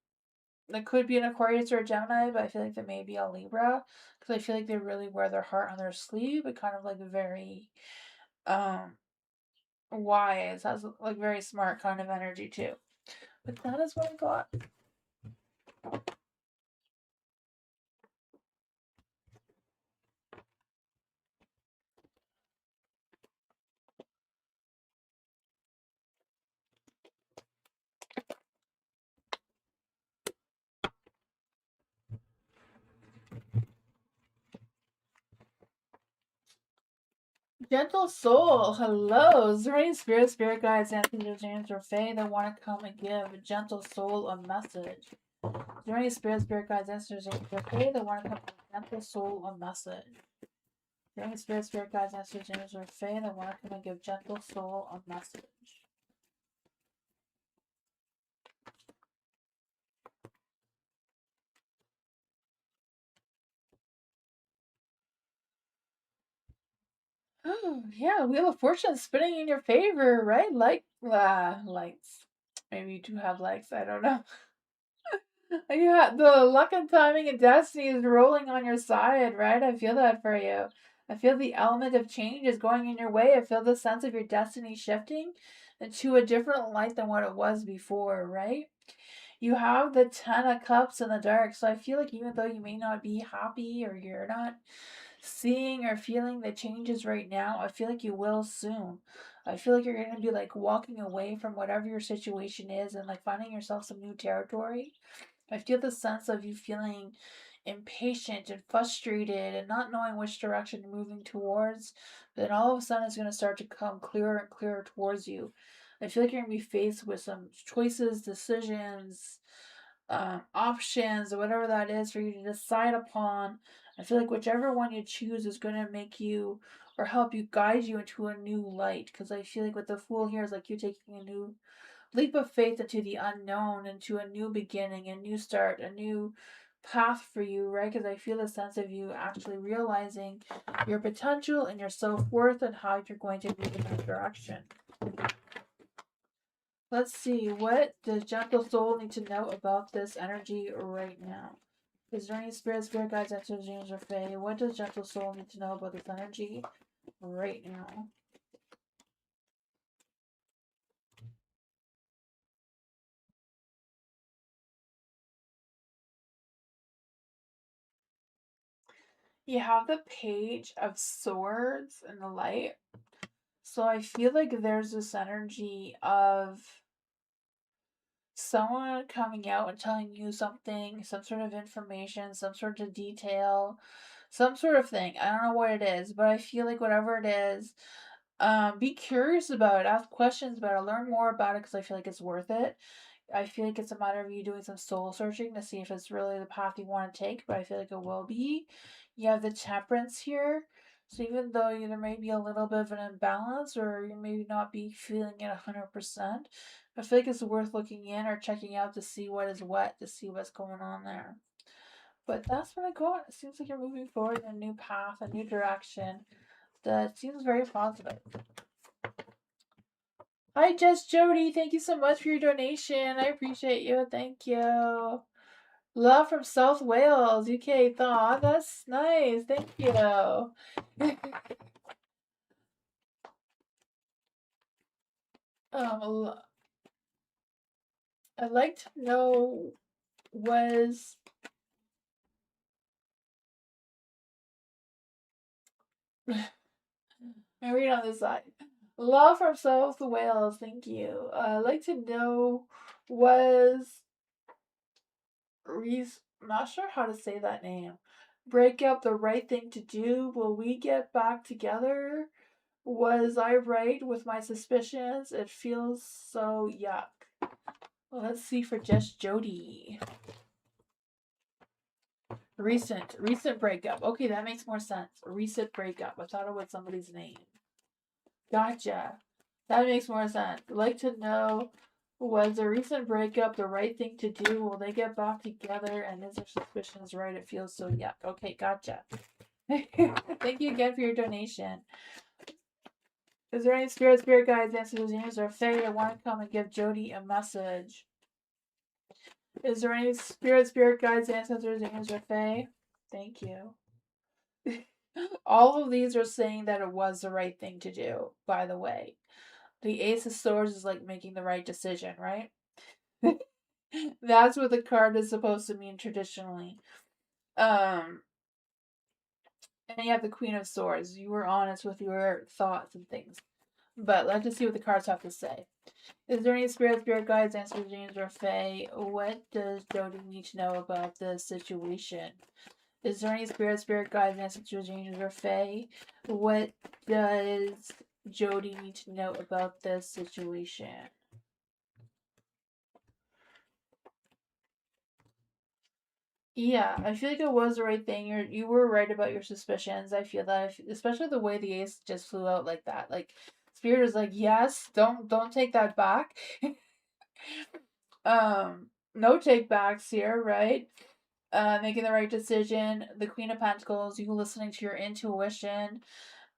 That could be an Aquarius or a Gemini, but I feel like they may be a Libra because I feel like they really wear their heart on their sleeve, but kind of like very um wise, has like very smart kind of energy too. But that is what I got. Gentle soul, hello. Is there any spirit guides, ancestors, James, or Fae that want to come and give a gentle soul a message? Is there any spirit guides, ancestors, James, or Fae that want to come and give a gentle soul a message? Is there any spirit guides, ancestors, James, or Fae that want to come and give gentle soul a message? Oh, yeah, Wheel of Fortune spinning in your favor, right? Lights. Maybe you do have likes, I don't know. Yeah, the luck and timing and destiny is rolling on your side, right? I feel that for you. I feel the element of change is going in your way. I feel the sense of your destiny shifting into a different light than what it was before, right? You have the Ten of Cups in the dark, so I feel like even though you may not be happy or you're not seeing or feeling the changes right now, I feel like you will soon. I feel like you're going to be like walking away from whatever your situation is and like finding yourself some new territory. I feel the sense of you feeling impatient and frustrated and not knowing which direction you're moving towards. But then all of a sudden it's going to start to come clearer and clearer towards you. I feel like you're going to be faced with some choices, decisions, options, or whatever that is for you to decide upon. I feel like whichever one you choose is going to make you or help you guide you into a new light. Because I feel like with the Fool here is like you taking a new leap of faith into the unknown, into a new beginning, a new start, a new path for you, right? Because I feel a sense of you actually realizing your potential and your self worth and how you're going to move in that direction. Let's see, what does Gentle Soul need to know about this energy right now? Is there any spirit guides, answers, dreams, or fae? What does Gentle Soul need to know about this energy right now? You have the Page of Swords in the light. So I feel like there's this energy of someone coming out and telling you something, some sort of information, some sort of detail, some sort of thing. I don't know what it is, but I feel like whatever it is, be curious about it, ask questions about it, learn more about it because I feel like it's worth it. I feel like it's a matter of you doing some soul searching to see if it's really the path you want to take, but I feel like it will be. You have the Temperance here. So even though there may be a little bit of an imbalance or you may not be feeling it 100%, I feel like it's worth looking in or checking out to see what is what, to see what's going on there. But that's what I got. It seems like you're moving forward in a new path, a new direction that seems very positive. Hi, Jess Jody. Thank you so much for your donation. I appreciate you. Thank you. Love from South Wales, UK. Thaw, that's nice. Thank you. um, I'd like to know was I read on this side. Love from South Wales. Thank you. I'd like to know was Reese. Not sure how to say that name. Break up the right thing to do. Will we get back together? Was I right with my suspicions? It feels so yuck. Well, let's see for just Jody. Recent breakup. Okay, that makes more sense. Recent breakup. I thought it was somebody's name. Gotcha. That makes more sense. I'd like to know, was a recent breakup the right thing to do? Will they get back together? And is their suspicions right? It feels so yuck. Okay, gotcha. Thank you again for your donation. Is there any spirit guides, ancestors, or fae? I want to come and give Jody a message. Is there any spirit guides, ancestors, or fae? Thank you. All of these are saying that it was the right thing to do, by the way. The Ace of Swords is like making the right decision, right? That's what the card is supposed to mean traditionally. And you have the Queen of Swords. You were honest with your thoughts and things. But let's just see what the cards have to say. Is there any spirit guides, ancestors, dreams, or fae? What does Jody need to know about this situation? Is there any spirit guides, ancestors, dreams, or fae? What does Jody need to know about this situation? Yeah, I feel like it was the right thing. You were right about your suspicions. I feel that, especially the way the ace just flew out like that. Like Spirit is like, yes, don't take that back. No take backs here, right? Making the right decision. The Queen of Pentacles. You listening to your intuition.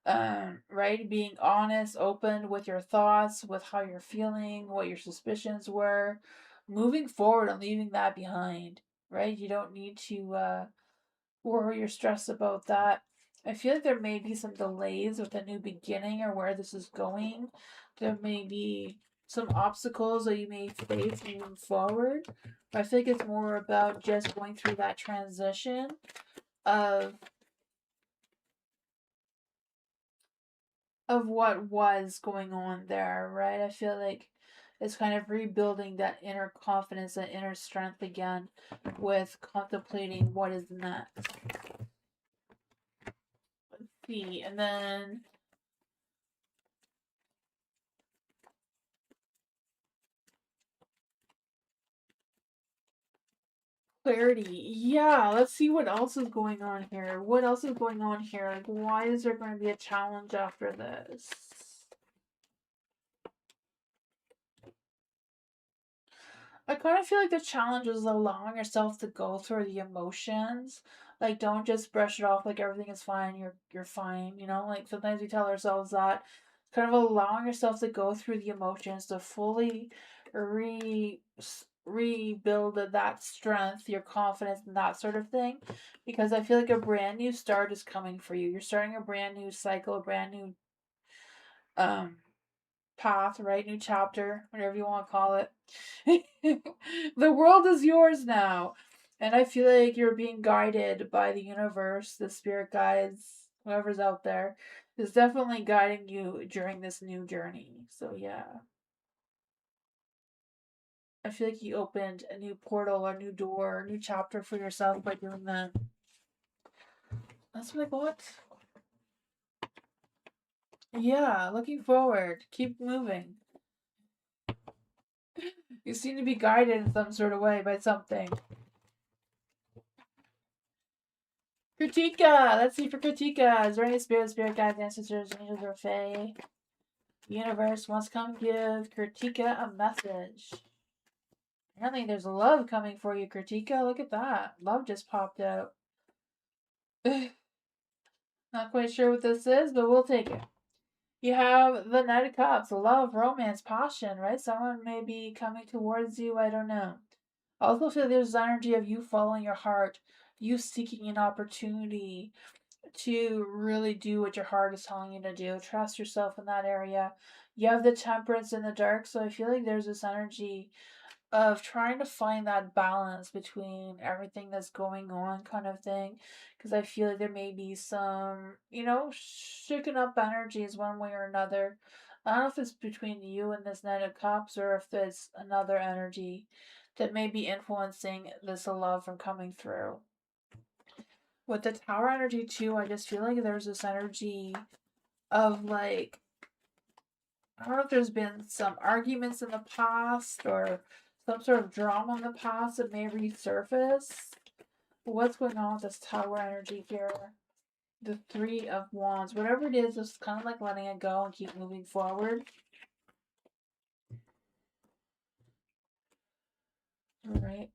Right, being honest, open with your thoughts, with how you're feeling, what your suspicions were, moving forward and leaving that behind. Right, you don't need to worry or stress about that. I feel like there may be some delays with a new beginning or where this is going. There may be some obstacles that you may face moving forward. But I feel like it's more about just going through that transition of what was going on there, right? I feel like it's kind of rebuilding that inner confidence, that inner strength again with contemplating what is next. Let's see, and then clarity. Yeah, let's see what else is going on here. What else is going on here? Like, why is there going to be a challenge after this? I kind of feel like the challenge is allowing yourself to go through the emotions. Like, don't just brush it off like everything is fine. You're fine. You know, like sometimes we tell ourselves that. Kind of allowing yourself to go through the emotions to fully rebuild that strength, your confidence, and that sort of thing. Because I feel like a brand new start is coming for you. You're starting a brand new cycle, a brand new um path, right? New chapter, whatever you want to call it. The world is yours now. And I feel like you're being guided by the universe, the spirit guides, whoever's out there is definitely guiding you during this new journey. So yeah. I feel like you opened a new portal, a new door, a new chapter for yourself by doing that. That's what I got. Yeah, looking forward. Keep moving. You seem to be guided in some sort of way by something. Kritika! Let's see for Kritika. Is there any spirit guides, ancestors, angels, or fae? The universe wants to come give Kritika a message. Apparently there's love coming for you, Kritika. Look at that. Love just popped out. Not quite sure what this is, but we'll take it. You have the Knight of Cups. Love, romance, passion, right? Someone may be coming towards you. I don't know. I also feel there's energy of you following your heart. You seeking an opportunity to really do what your heart is telling you to do. Trust yourself in that area. You have the Temperance in the dark, so I feel like there's this energy of trying to find that balance between everything that's going on, kind of thing. Because I feel like there may be some, shaken up energies one way or another. I don't know if it's between you and this Knight of Cups or if there's another energy that may be influencing this love from coming through. With the Tower energy too, I just feel like there's this energy of like, I don't know if there's been some arguments in the past or some sort of drama in the past that may resurface. What's going on with this Tower energy here? The Three of Wands. Whatever it is, just kind of like letting it go and keep moving forward. Alright.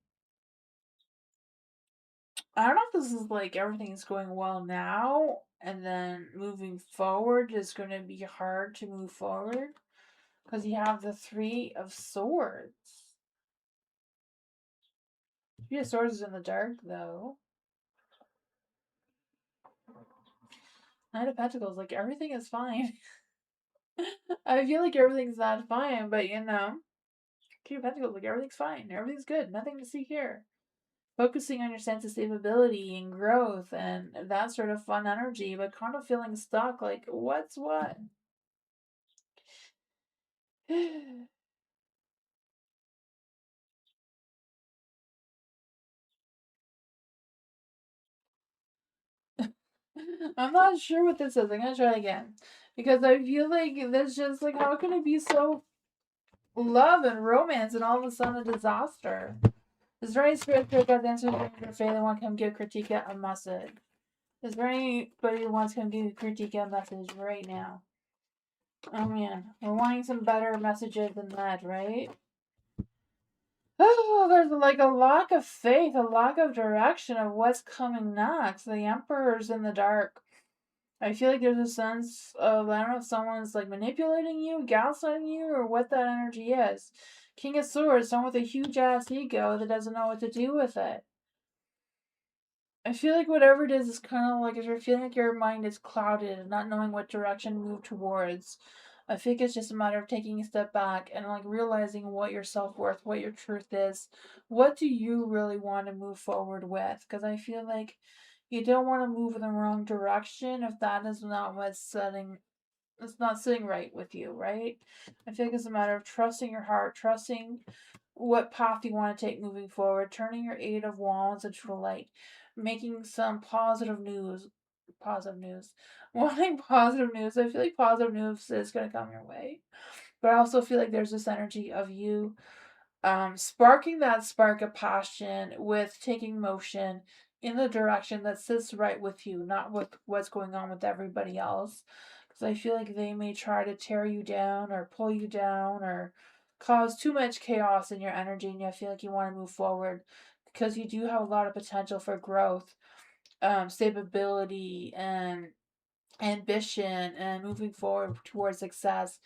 I don't know if this is like everything's going well now, and then moving forward is going to be hard to move forward. Because you have the Three of Swords. Three of Swords is in the dark, though. Knight of Pentacles, like, everything is fine. I feel like everything's not fine, but you know, King of Pentacles, like, everything's fine. Everything's good. Nothing to see here. Focusing on your sense of stability and growth and that sort of fun energy, but kind of feeling stuck, like, what's what? I'm not sure what this is. I'm gonna try it again. Because I feel like there's just like, how can it be so love and romance and all of a sudden a disaster? Is there any spirit God answers your faith that want to come give critique a message? Is there anybody who wants to come give critique a message right now? Oh man, we're wanting some better messages than that, right? Oh, there's like a lack of faith, a lack of direction of what's coming next. The Emperor's in the dark. I feel like there's a sense of, I don't know if someone's like manipulating you, gaslighting you, or what that energy is. King of Swords, someone with a huge ass ego that doesn't know what to do with it. I feel like whatever it is kind of like if you're feeling like your mind is clouded and not knowing what direction to move towards. I think it's just a matter of taking a step back and like realizing what your self-worth, what your truth is. What do you really want to move forward with? Because I feel like you don't want to move in the wrong direction if that is not it's not sitting right with you, right? I feel like it's a matter of trusting your heart, trusting what path you want to take moving forward, turning your Eight of Wands into a light, making some positive news. Positive news. Wanting positive news. I feel like positive news is going to come your way. But I also feel like there's this energy of you sparking that spark of passion with taking motion in the direction that sits right with you, not with what's going on with everybody else. Because I feel like they may try to tear you down or pull you down or cause too much chaos in your energy, and you feel like you want to move forward because you do have a lot of potential for growth, stability, and ambition, and moving forward towards success,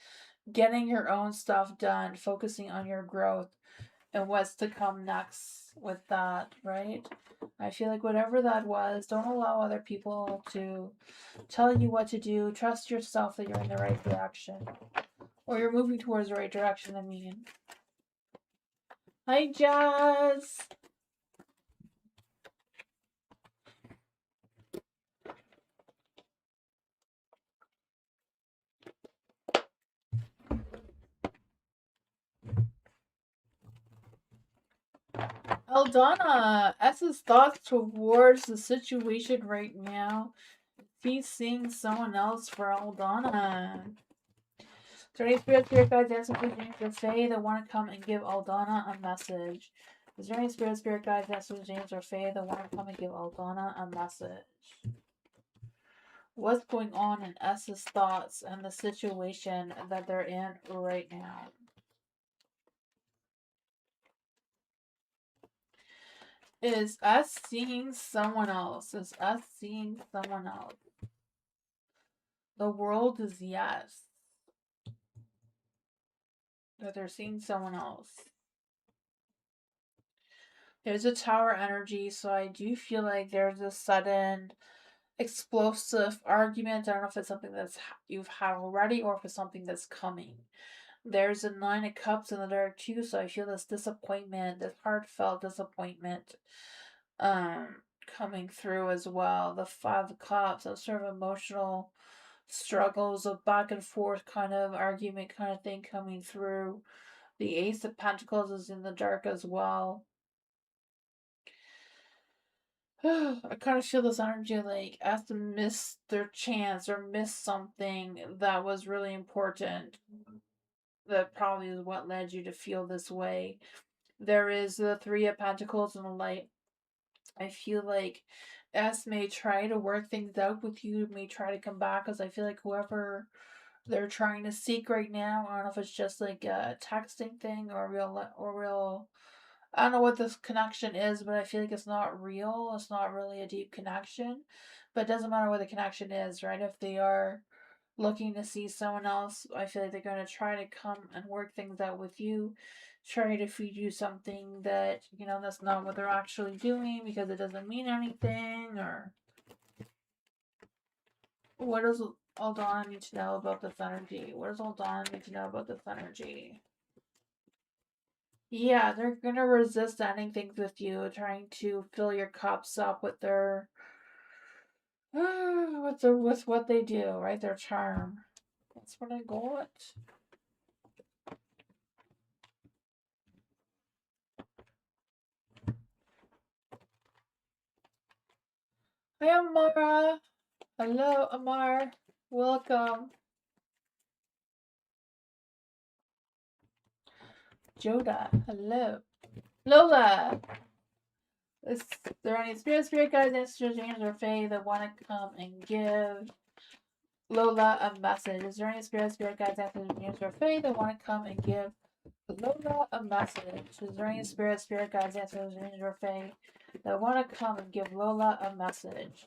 getting your own stuff done, focusing on your growth and what's to come next with that, right? I feel like whatever that was, don't allow other people to tell you what to do. Trust yourself that you're in the right direction. Or you're moving towards the right direction, I mean. Hi, Jazz! Eldana, S's thoughts towards the situation right now. He's seeing someone else for Aldana. Is there any spirit guides, ancestors, James, or Fae that want to come and give Aldana a message? Is there any spirit guides, ancestors, James, or Fae that want to come and give Aldana a message? What's going on in S's thoughts and the situation that they're in right now? Is us seeing someone else? Is us seeing someone else? The world is yes. That they're seeing someone else. There's a tower energy, so I do feel like there's a sudden explosive argument. I don't know if it's something that's you've had already or if it's something that's coming. There's a Nine of Cups in the dark too, so I feel this disappointment, this heartfelt disappointment, coming through as well. The Five of Cups, those sort of emotional struggles, a back and forth kind of argument kind of thing coming through. The Ace of Pentacles is in the dark as well. I kind of feel this energy like as to miss their chance or miss something that was really important. That probably is what led you to feel this way. There is the Three of Pentacles in the light. I feel like S may try to work things out with you, may try to come back, because I feel like whoever they're trying to seek right now, I don't know if it's just like a texting thing or real. I don't know what this connection is, but I feel like it's not real. It's not really a deep connection. But it doesn't matter what the connection is, right? If they are looking to see someone else, I feel like they're going to try to come and work things out with you, try to feed you something that, that's not what they're actually doing because it doesn't mean anything. Or what does Aldana need to know about this energy? What does Aldana need to know about this energy? Yeah, they're gonna resist ending things with you, trying to fill your cups up with their with what they do, right? Their charm. That's what I got. Hi, Amara. Hello, Amar. Welcome. Joda. Hello. Lola. Is there any spirit guides, ancestors, angels, or fae that want to come and give Lola a message? Is there any spirit guides, ancestors, angels, or fae that want to come and give Lola a message? Is there any spirit guides, ancestors, angels, or fae that want to come and give Lola a message?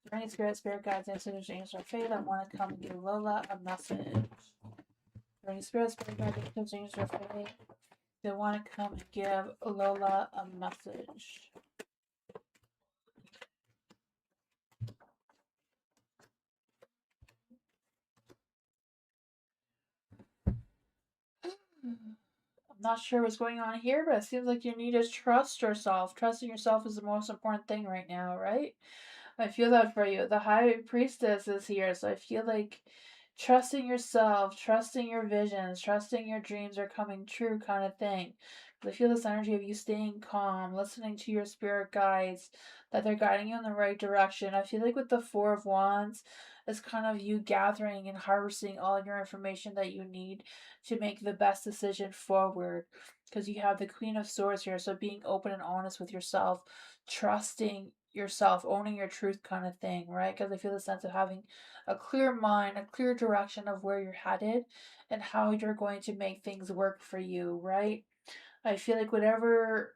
Is there any spirit guides, ancestors, angels, or fae that want to come and give Lola a message? Is there any spirit guides, ancestors, angels, or fae that want to come and give Lola a message? I'm not sure what's going on here, but it seems like you need to trust yourself. Trusting yourself is the most important thing right now, right? I feel that for you. The High Priestess is here, so I feel like trusting yourself, trusting your visions, trusting your dreams are coming true kind of thing. I feel this energy of you staying calm, listening to your spirit guides, that they're guiding you in the right direction. I feel like with the Four of Wands, it's kind of you gathering and harvesting all your information that you need to make the best decision forward. Because you have the Queen of Swords here, so being open and honest with yourself, trusting yourself, owning your truth kind of thing, right? Because I feel the sense of having a clear mind, a clear direction of where you're headed and how you're going to make things work for you, right? I feel like whatever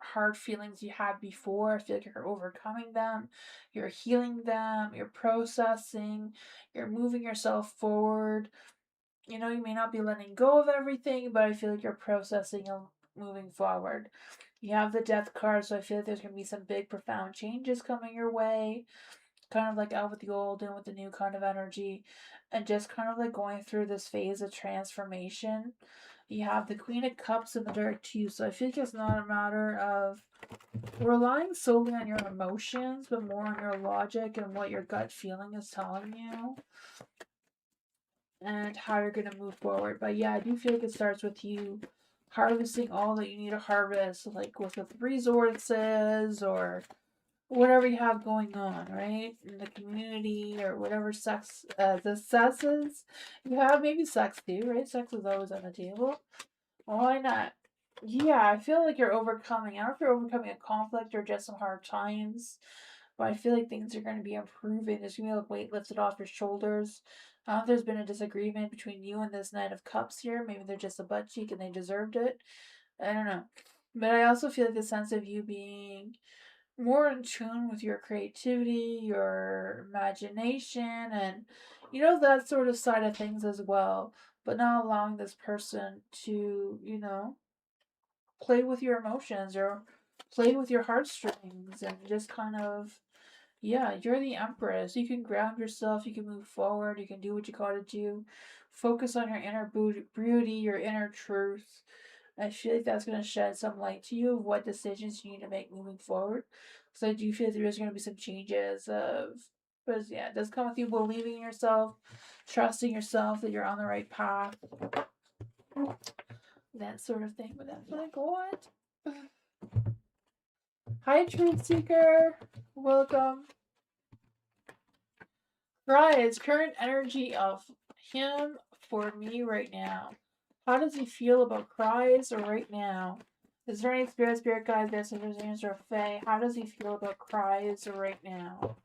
hard feelings you had before, I feel like you're overcoming them, you're healing them, you're processing, you're moving yourself forward. You may not be letting go of everything, but I feel like you're processing and moving forward. You have the death card, so I feel like there's going to be some big, profound changes coming your way. Kind of like out with the old and with the new kind of energy. And just kind of like going through this phase of transformation. You have the Queen of Cups in the dark too, so I feel like it's not a matter of relying solely on your emotions, but more on your logic and what your gut feeling is telling you and how you're going to move forward. But yeah, I do feel like it starts with you harvesting all that you need to harvest, like with the resources or whatever you have going on, right? In the community or whatever the sexes you have, maybe sex too, right? Sex is always on the table. Why not? Yeah, I feel like you're overcoming. I don't know if you're overcoming a conflict or just some hard times, but I feel like things are going to be improving. There's going to be a weight lifted off your shoulders. I don't know if there's been a disagreement between you and this Knight of Cups here. Maybe they're just a butt cheek and they deserved it. I don't know. But I also feel like the sense of you being more in tune with your creativity, your imagination, and that sort of side of things as well. But not allowing this person to, play with your emotions or play with your heartstrings and just kind of, yeah, you're the empress. You can ground yourself, you can move forward, you can do what you gotta do. Focus on your inner beauty, your inner truth. I feel like that's going to shed some light to you of what decisions you need to make moving forward. Because I do feel like there's going to be some changes but yeah, it does come with you believing in yourself, trusting yourself that you're on the right path, that sort of thing. But that's what I got. Hi, Truth Seeker. Welcome. Rise, current energy of him for me right now. How does he feel about cries right now? Is there any spirit guides, messengers, angels, or fae? How does he feel about cries right now?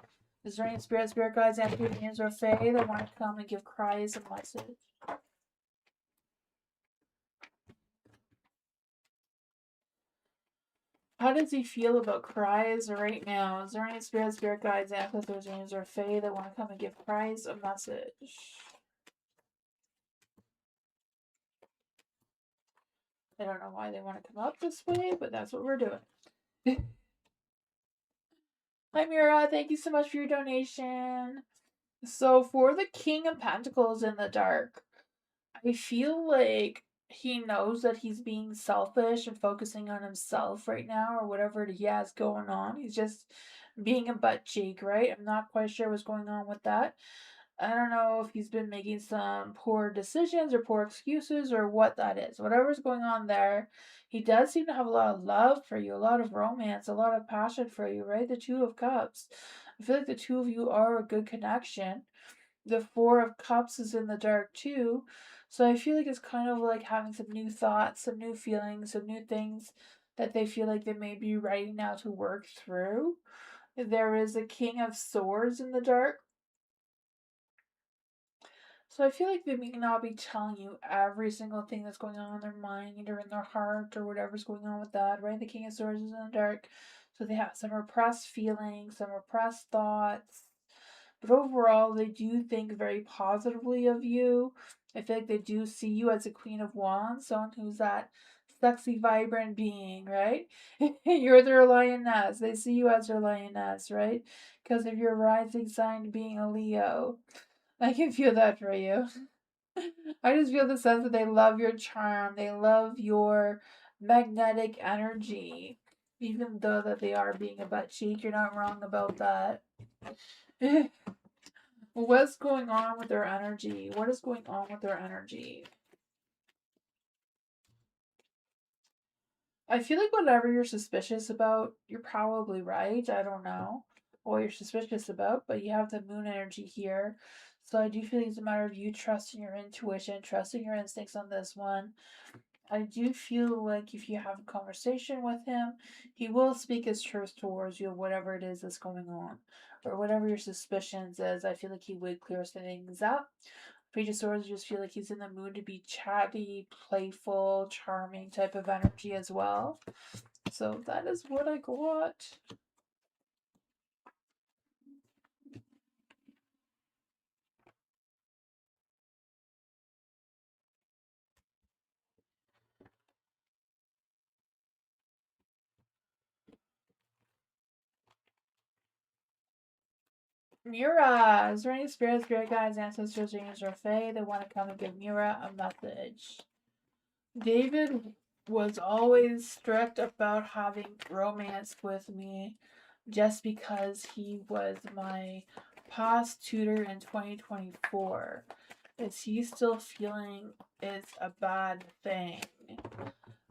Is there any spirit guides, angels, or fae that want to come and give cries a message? How does he feel about cries right now? Is there any spirit guides, ancestors, angels, or fae that want to come and give cries a message? I don't know why they want to come up this way, but that's what we're doing. Hi, Mira. Thank you so much for your donation. So, for the King of Pentacles in the dark, I feel like he knows that he's being selfish and focusing on himself right now or whatever he has going on. He's just being a butt cheek, right? I'm not quite sure what's going on with that. I don't know if he's been making some poor decisions or poor excuses or what that is. Whatever's going on there, he does seem to have a lot of love for you, a lot of romance, a lot of passion for you, right? The Two of Cups. I feel like the two of you are a good connection. The Four of Cups is in the dark too. So I feel like it's kind of like having some new thoughts, some new feelings, some new things that they feel like they may be ready now to work through. There is a King of Swords in the dark. So I feel like they may not be telling you every single thing that's going on in their mind or in their heart or whatever's going on with that, right? The King of Swords is in the dark. So they have some repressed feelings, some repressed thoughts. But overall, they do think very positively of you. I feel like they do see you as a Queen of Wands, someone who's that sexy, vibrant being, right? You're their lioness. They see you as their lioness, right? Because of your rising sign being a Leo. I can feel that for you. I just feel the sense that they love your charm. They love your magnetic energy. Even though that they are being a butt cheek, you're not wrong about that. What's going on with their energy? What is going on with their energy? I feel like whatever you're suspicious about, you're probably right. I don't know what you're suspicious about, but you have the moon energy here. So I do feel like it's a matter of you trusting your intuition, trusting your instincts on this one. I do feel like if you have a conversation with him, he will speak his truth towards you, whatever it is that's going on, or whatever your suspicions is. I feel like he would clear some things up. Page of Swords, just feel like he's in the mood to be chatty, playful, charming type of energy as well. So that is what I got. Mira! Is there any spirit guides, ancestors, angels, or fae that want to come and give Mira a message? David was always strict about having romance with me just because he was my past tutor in 2024. Is he still feeling it's a bad thing?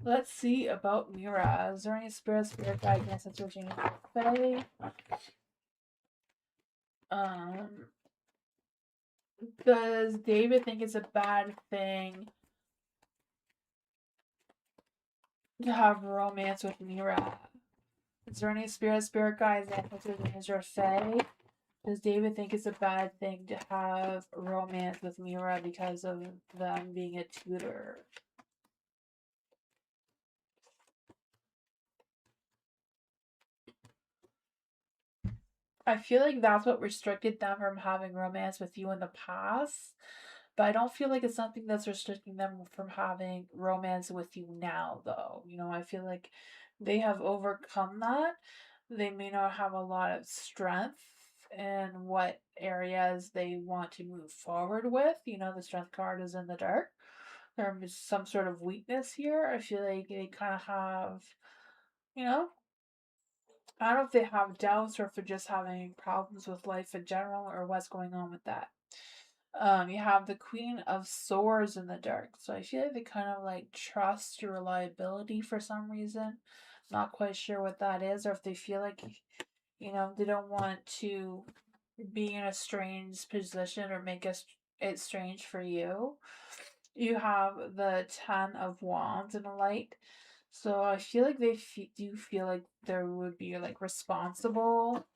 Let's see about Mira. Is there any spirit guide, ancestors, angels, or fae? Does David think it's a bad thing to have romance with Mira? Is there any spirit guides, ancestors, angels, or fae? Does David think it's a bad thing to have romance with Mira because of them being a tutor? I feel like that's what restricted them from having romance with you in the past. But I don't feel like it's something that's restricting them from having romance with you now, though. You know, I feel like they have overcome that. They may not have a lot of strength in what areas they want to move forward with. You know, the strength card is in the dark. There is some sort of weakness here. I feel like they kind of have, you know, I don't know if they have doubts or if they're just having problems with life in general or what's going on with that. You have the Queen of Swords in the dark. So I feel like they kind of like trust your reliability for some reason. Not quite sure what that is, or if they feel like, you know, they don't want to be in a strange position or make it strange for you. You have the Ten of Wands in the light. So I feel like they do feel like there would be like responsible.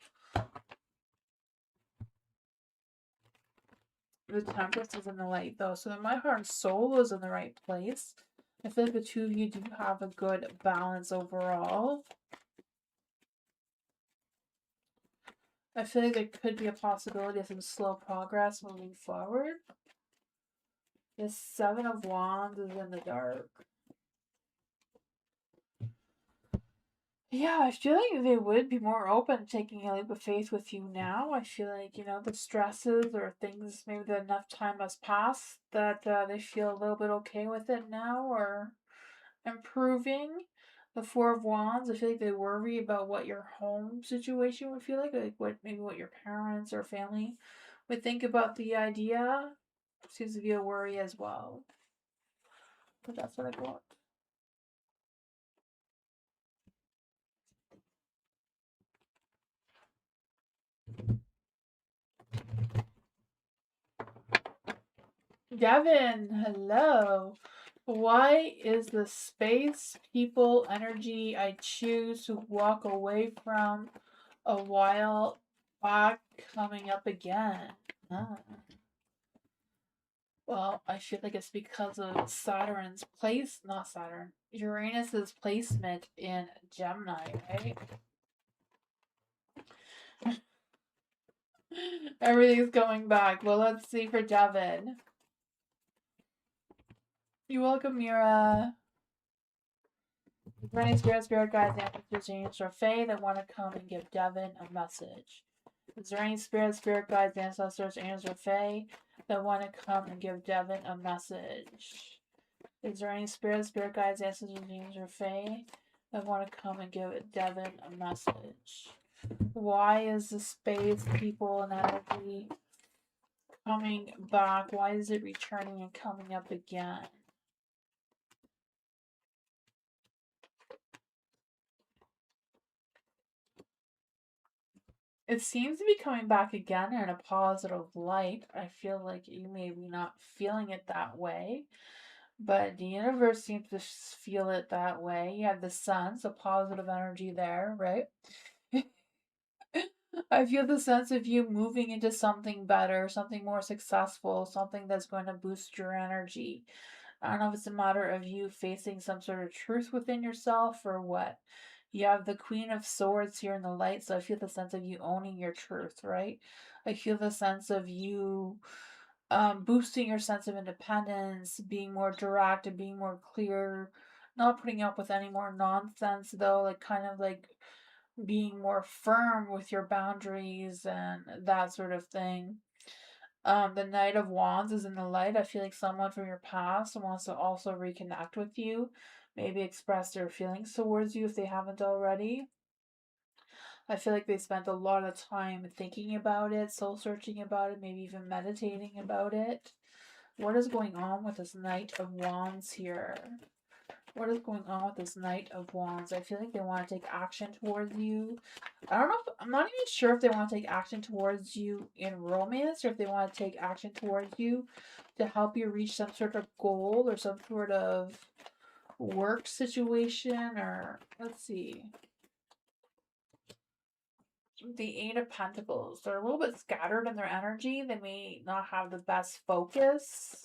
The Temperance is in the light though, so my heart and soul is in the right place. I feel like the two of you do have a good balance overall. I feel like there could be a possibility of some slow progress moving forward. The Seven of Wands is in the dark. Yeah, I feel like they would be more open to taking a leap of faith with you now. I feel like, you know, the stresses or things, maybe that enough time has passed that they feel a little bit okay with it now or improving. The Four of Wands, I feel like they worry about what your home situation would feel like what maybe what your parents or family would think about the idea. Seems to be a worry as well. But that's what I got. Devin, hello. Why is the space, people, energy I choose to walk away from a while back coming up again? Ah. Well, I feel like it's because of Saturn's place, not Saturn, Uranus's placement in Gemini, right? Everything's going back. Well, let's see for Devin. You're welcome, Mira. Running spirit guides, ancestors, angels, or fae that want to come and give Devin a message. Is there any spirit guides, ancestors, angels, or fae that want to come and give Devin a message? Is there any spirit guides, ancestors, angels, or fae that want to come and give Devin a message? Why is the space, people, and energy coming back? Why is it returning and coming up again? It seems to be coming back again in a positive light. I feel like you may be not feeling it that way, but the universe seems to feel it that way. You have the sun, so positive energy there, right? I feel the sense of you moving into something better, something more successful, something that's going to boost your energy. I don't know if it's a matter of you facing some sort of truth within yourself or what. You have the Queen of Swords here in the light, so I feel the sense of you owning your truth, right? I feel the sense of you boosting your sense of independence, being more direct and being more clear, not putting up with any more nonsense, though, like kind of like being more firm with your boundaries and that sort of thing. The Knight of Wands is in the light. I feel like someone from your past wants to also reconnect with you, maybe express their feelings towards you if they haven't already. I feel like they spent a lot of time thinking about it, soul searching about it, maybe even meditating about it. What is going on with this Knight of Wands here? What is going on with this Knight of Wands? I feel like they want to take action towards you. I don't know. I'm not even sure if they want to take action towards you in romance or if they want to take action towards you to help you reach some sort of goal or some sort of work situation or let's see. The Eight of Pentacles. They're a little bit scattered in their energy. They may not have the best focus.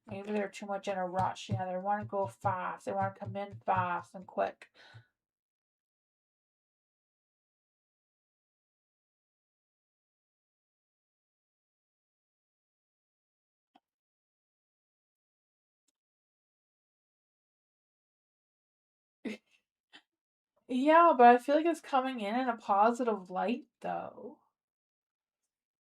Maybe they're too much in a rush. Yeah, they want to go fast. They want to come in fast and quick. Yeah, but I feel like it's coming in a positive light, though.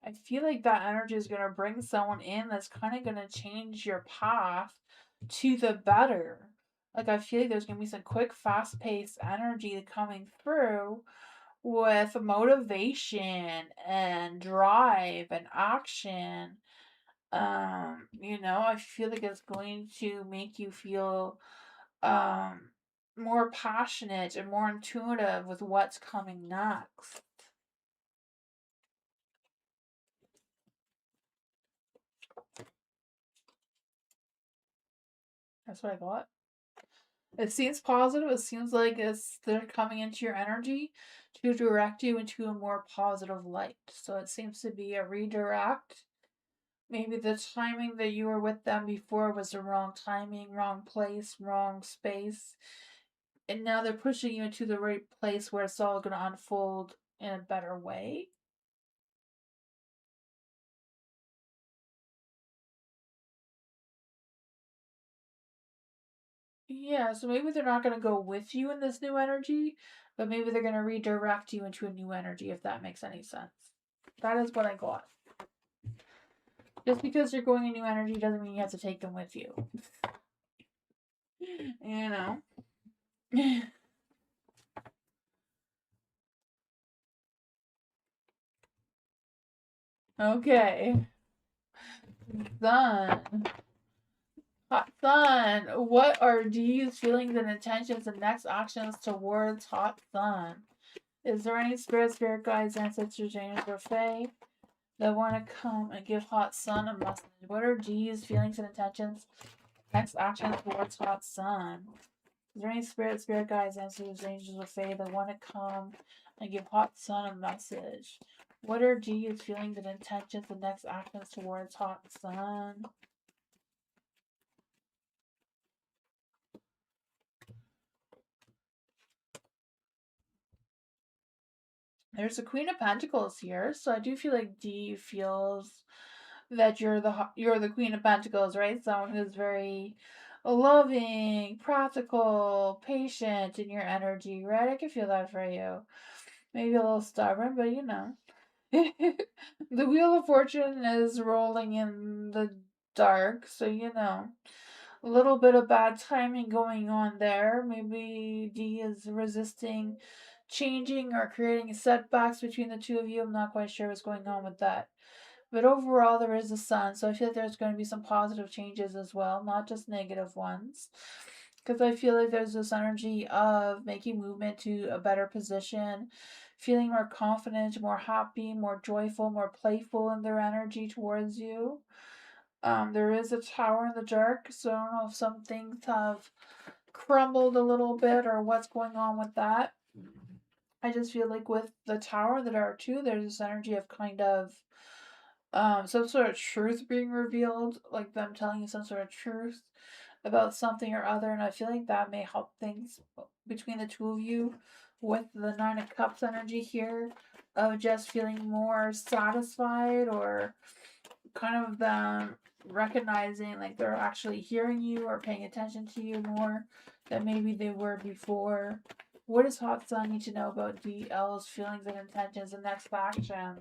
I feel like that energy is going to bring someone in that's kind of going to change your path to the better. Like, I feel like there's going to be some quick, fast paced energy coming through with motivation and drive and action. You know, I feel like it's going to make you feel um more passionate and more intuitive with what's coming next. That's what I got. It seems positive. It seems like they're coming into your energy to direct you into a more positive light. So it seems to be a redirect. Maybe the timing that you were with them before was the wrong timing, wrong place, wrong space. And now they're pushing you into the right place where it's all going to unfold in a better way. Yeah, so maybe they're not going to go with you in this new energy, but maybe they're going to redirect you into a new energy, if that makes any sense. That is what I got. Just because you're going in new energy doesn't mean you have to take them with you. You know? Okay. Sun. Hot Sun. What are D's feelings and intentions and next actions towards Hot Sun? Is there any spirit guides, ancestors, angels, or fae that want to come and give Hot Sun a message? What are D's feelings and intentions, next actions towards Hot Sun? Is there any spirit guides, ancestors, angels, or fae that want to come and give Hot Sun a message? What are D's feelings and intentions and next actions towards Hot Sun? There's a Queen of Pentacles here, so I do feel like D feels that you're the Queen of Pentacles, right? Someone who's very loving, practical, patient in your energy, right? I can feel that for you. Maybe a little stubborn, but you know. The Wheel of Fortune is rolling in the dark, so you know. A little bit of bad timing going on there. Maybe D is resisting changing or creating setbacks between the two of you. I'm not quite sure what's going on with that. But overall, there is the sun, so I feel like there's going to be some positive changes as well, not just negative ones. Because I feel like there's this energy of making movement to a better position, feeling more confident, more happy, more joyful, more playful in their energy towards you. There is a tower in the dark, so I don't know if some things have crumbled a little bit or what's going on with that. I just feel like with the tower in the dark too, there's this energy of kind of some sort of truth being revealed, like them telling you some sort of truth about something or other, and I feel like that may help things between the two of you with the Nine of Cups energy here of just feeling more satisfied or kind of them recognizing like they're actually hearing you or paying attention to you more than maybe they were before. What does Hot Sun need to know about DL's feelings and intentions and next action?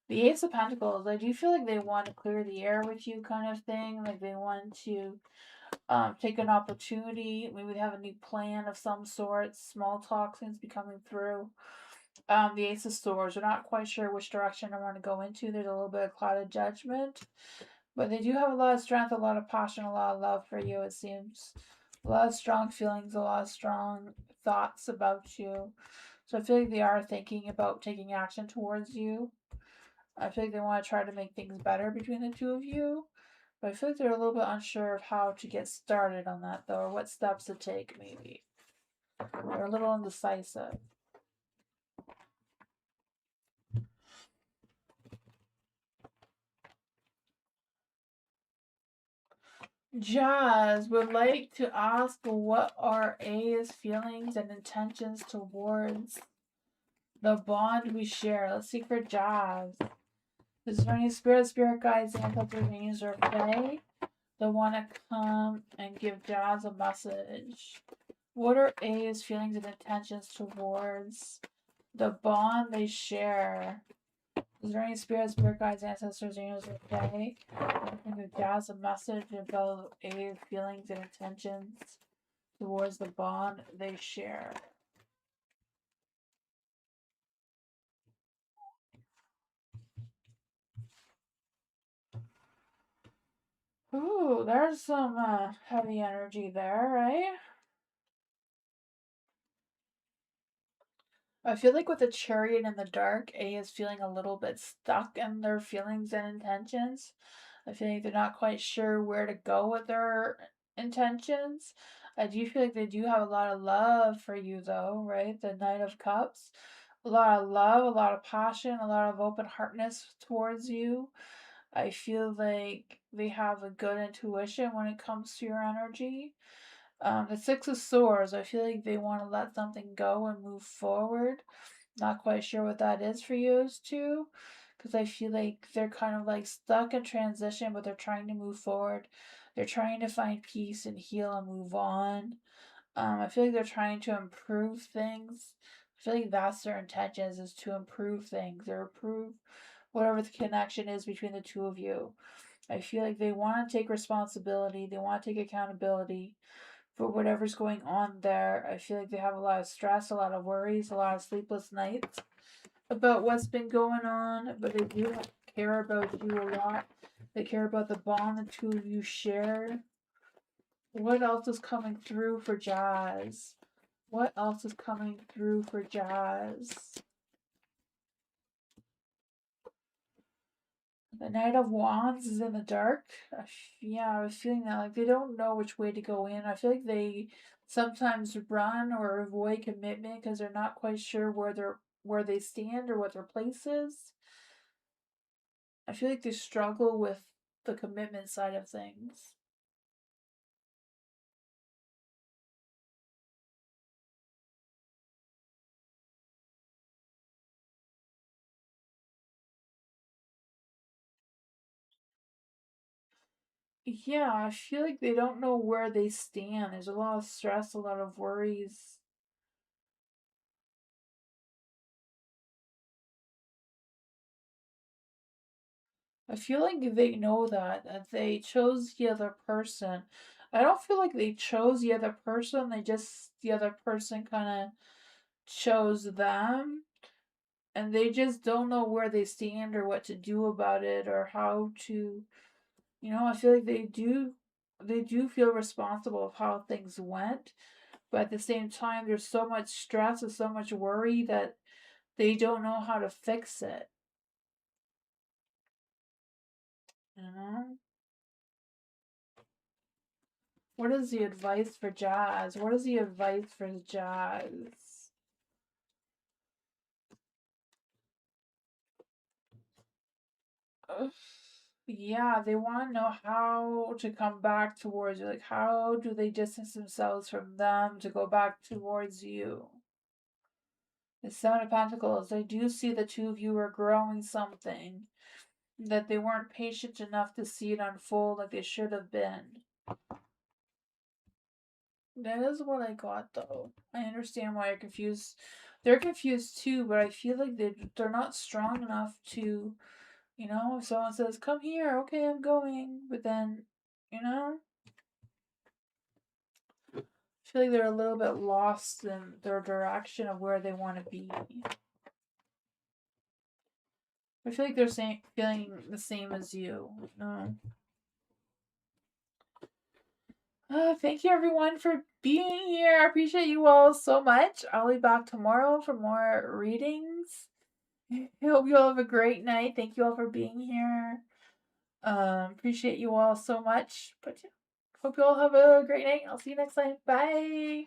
The Ace of Pentacles, I do feel like they want to clear the air with you, kind of thing. Like they want to take an opportunity. Maybe they have a new plan of some sort. Small talk seems to be coming through. The Ace of Swords, we're not quite sure which direction I want to go into. There's a little bit of clouded judgment. But they do have a lot of strength, a lot of passion, a lot of love for you, it seems. A lot of strong feelings, a lot of strong thoughts about you. So I feel like they are thinking about taking action towards you. I feel like they want to try to make things better between the two of you. But I feel like they're a little bit unsure of how to get started on that, though, or what steps to take, maybe. They're a little indecisive. Jazz would like to ask what are A's feelings and intentions towards the bond we share. Let's see for Jazz. Is there any spirit guides, ancestors, or fae that want to come and give Jazz a message? What are A's feelings and intentions towards the bond they share? Is there any spirit guides, ancestors, angels, or fae that can give Jazz a message about A's feelings and intentions towards the bond they share? Ooh, there's some heavy energy there, right? I feel like with the chariot in the dark, A is feeling a little bit stuck in their feelings and intentions. I feel like they're not quite sure where to go with their intentions. I do feel like they do have a lot of love for you, though, right? The Knight of Cups. A lot of love, a lot of passion, a lot of open heartness towards you. I feel like they have a good intuition when it comes to your energy. The Six of Swords, I feel like they want to let something go and move forward. Not quite sure what that is for you too, because I feel like they're kind of like stuck in transition, but they're trying to move forward. They're trying to find peace and heal and move on. I feel like they're trying to improve things. I feel like that's their intentions, is to improve things or improve whatever the connection is between the two of you. I feel like they want to take responsibility, they want to take accountability for whatever's going on there. I feel like they have a lot of stress, a lot of worries, a lot of sleepless nights about what's been going on, but they do care about you a lot. They care about the bond the two of you share. What else is coming through for Jazz? What else is coming through for Jazz? The Knight of Wands is in the dark. Yeah, I was feeling that. Like, they don't know which way to go in. I feel like they sometimes run or avoid commitment because they're not quite sure where they stand or what their place is. I feel like they struggle with the commitment side of things. Yeah, I feel like they don't know where they stand. There's a lot of stress, a lot of worries. I feel like they know that they chose the other person. I don't feel like they chose the other person. The other person kind of chose them, and they just don't know where they stand or what to do about it or how to, I feel like they do feel responsible of how things went, but at the same time there's so much stress and so much worry that they don't know how to fix it. You know? What is the advice for Jazz? What is the advice for Jazz? Ugh. Yeah, they want to know how to come back towards you. Like, how do they distance themselves from them to go back towards you? The Seven of Pentacles, I do see the two of you are growing something, that they weren't patient enough to see it unfold like they should have been. That is what I got, though. I understand why you're confused. They're confused too, but I feel like they're not strong enough to, if someone says, "Come here," okay, I'm going, but then, you know, I feel like they're a little bit lost in their direction of where they want to be. I feel like they're feeling the same as you. No. Thank you everyone for being here. I appreciate you all so much. I'll be back tomorrow for more readings. I hope you all have a great night. Thank you all for being here. Appreciate you all so much. But yeah, hope you all have a great night. I'll see you next time. Bye.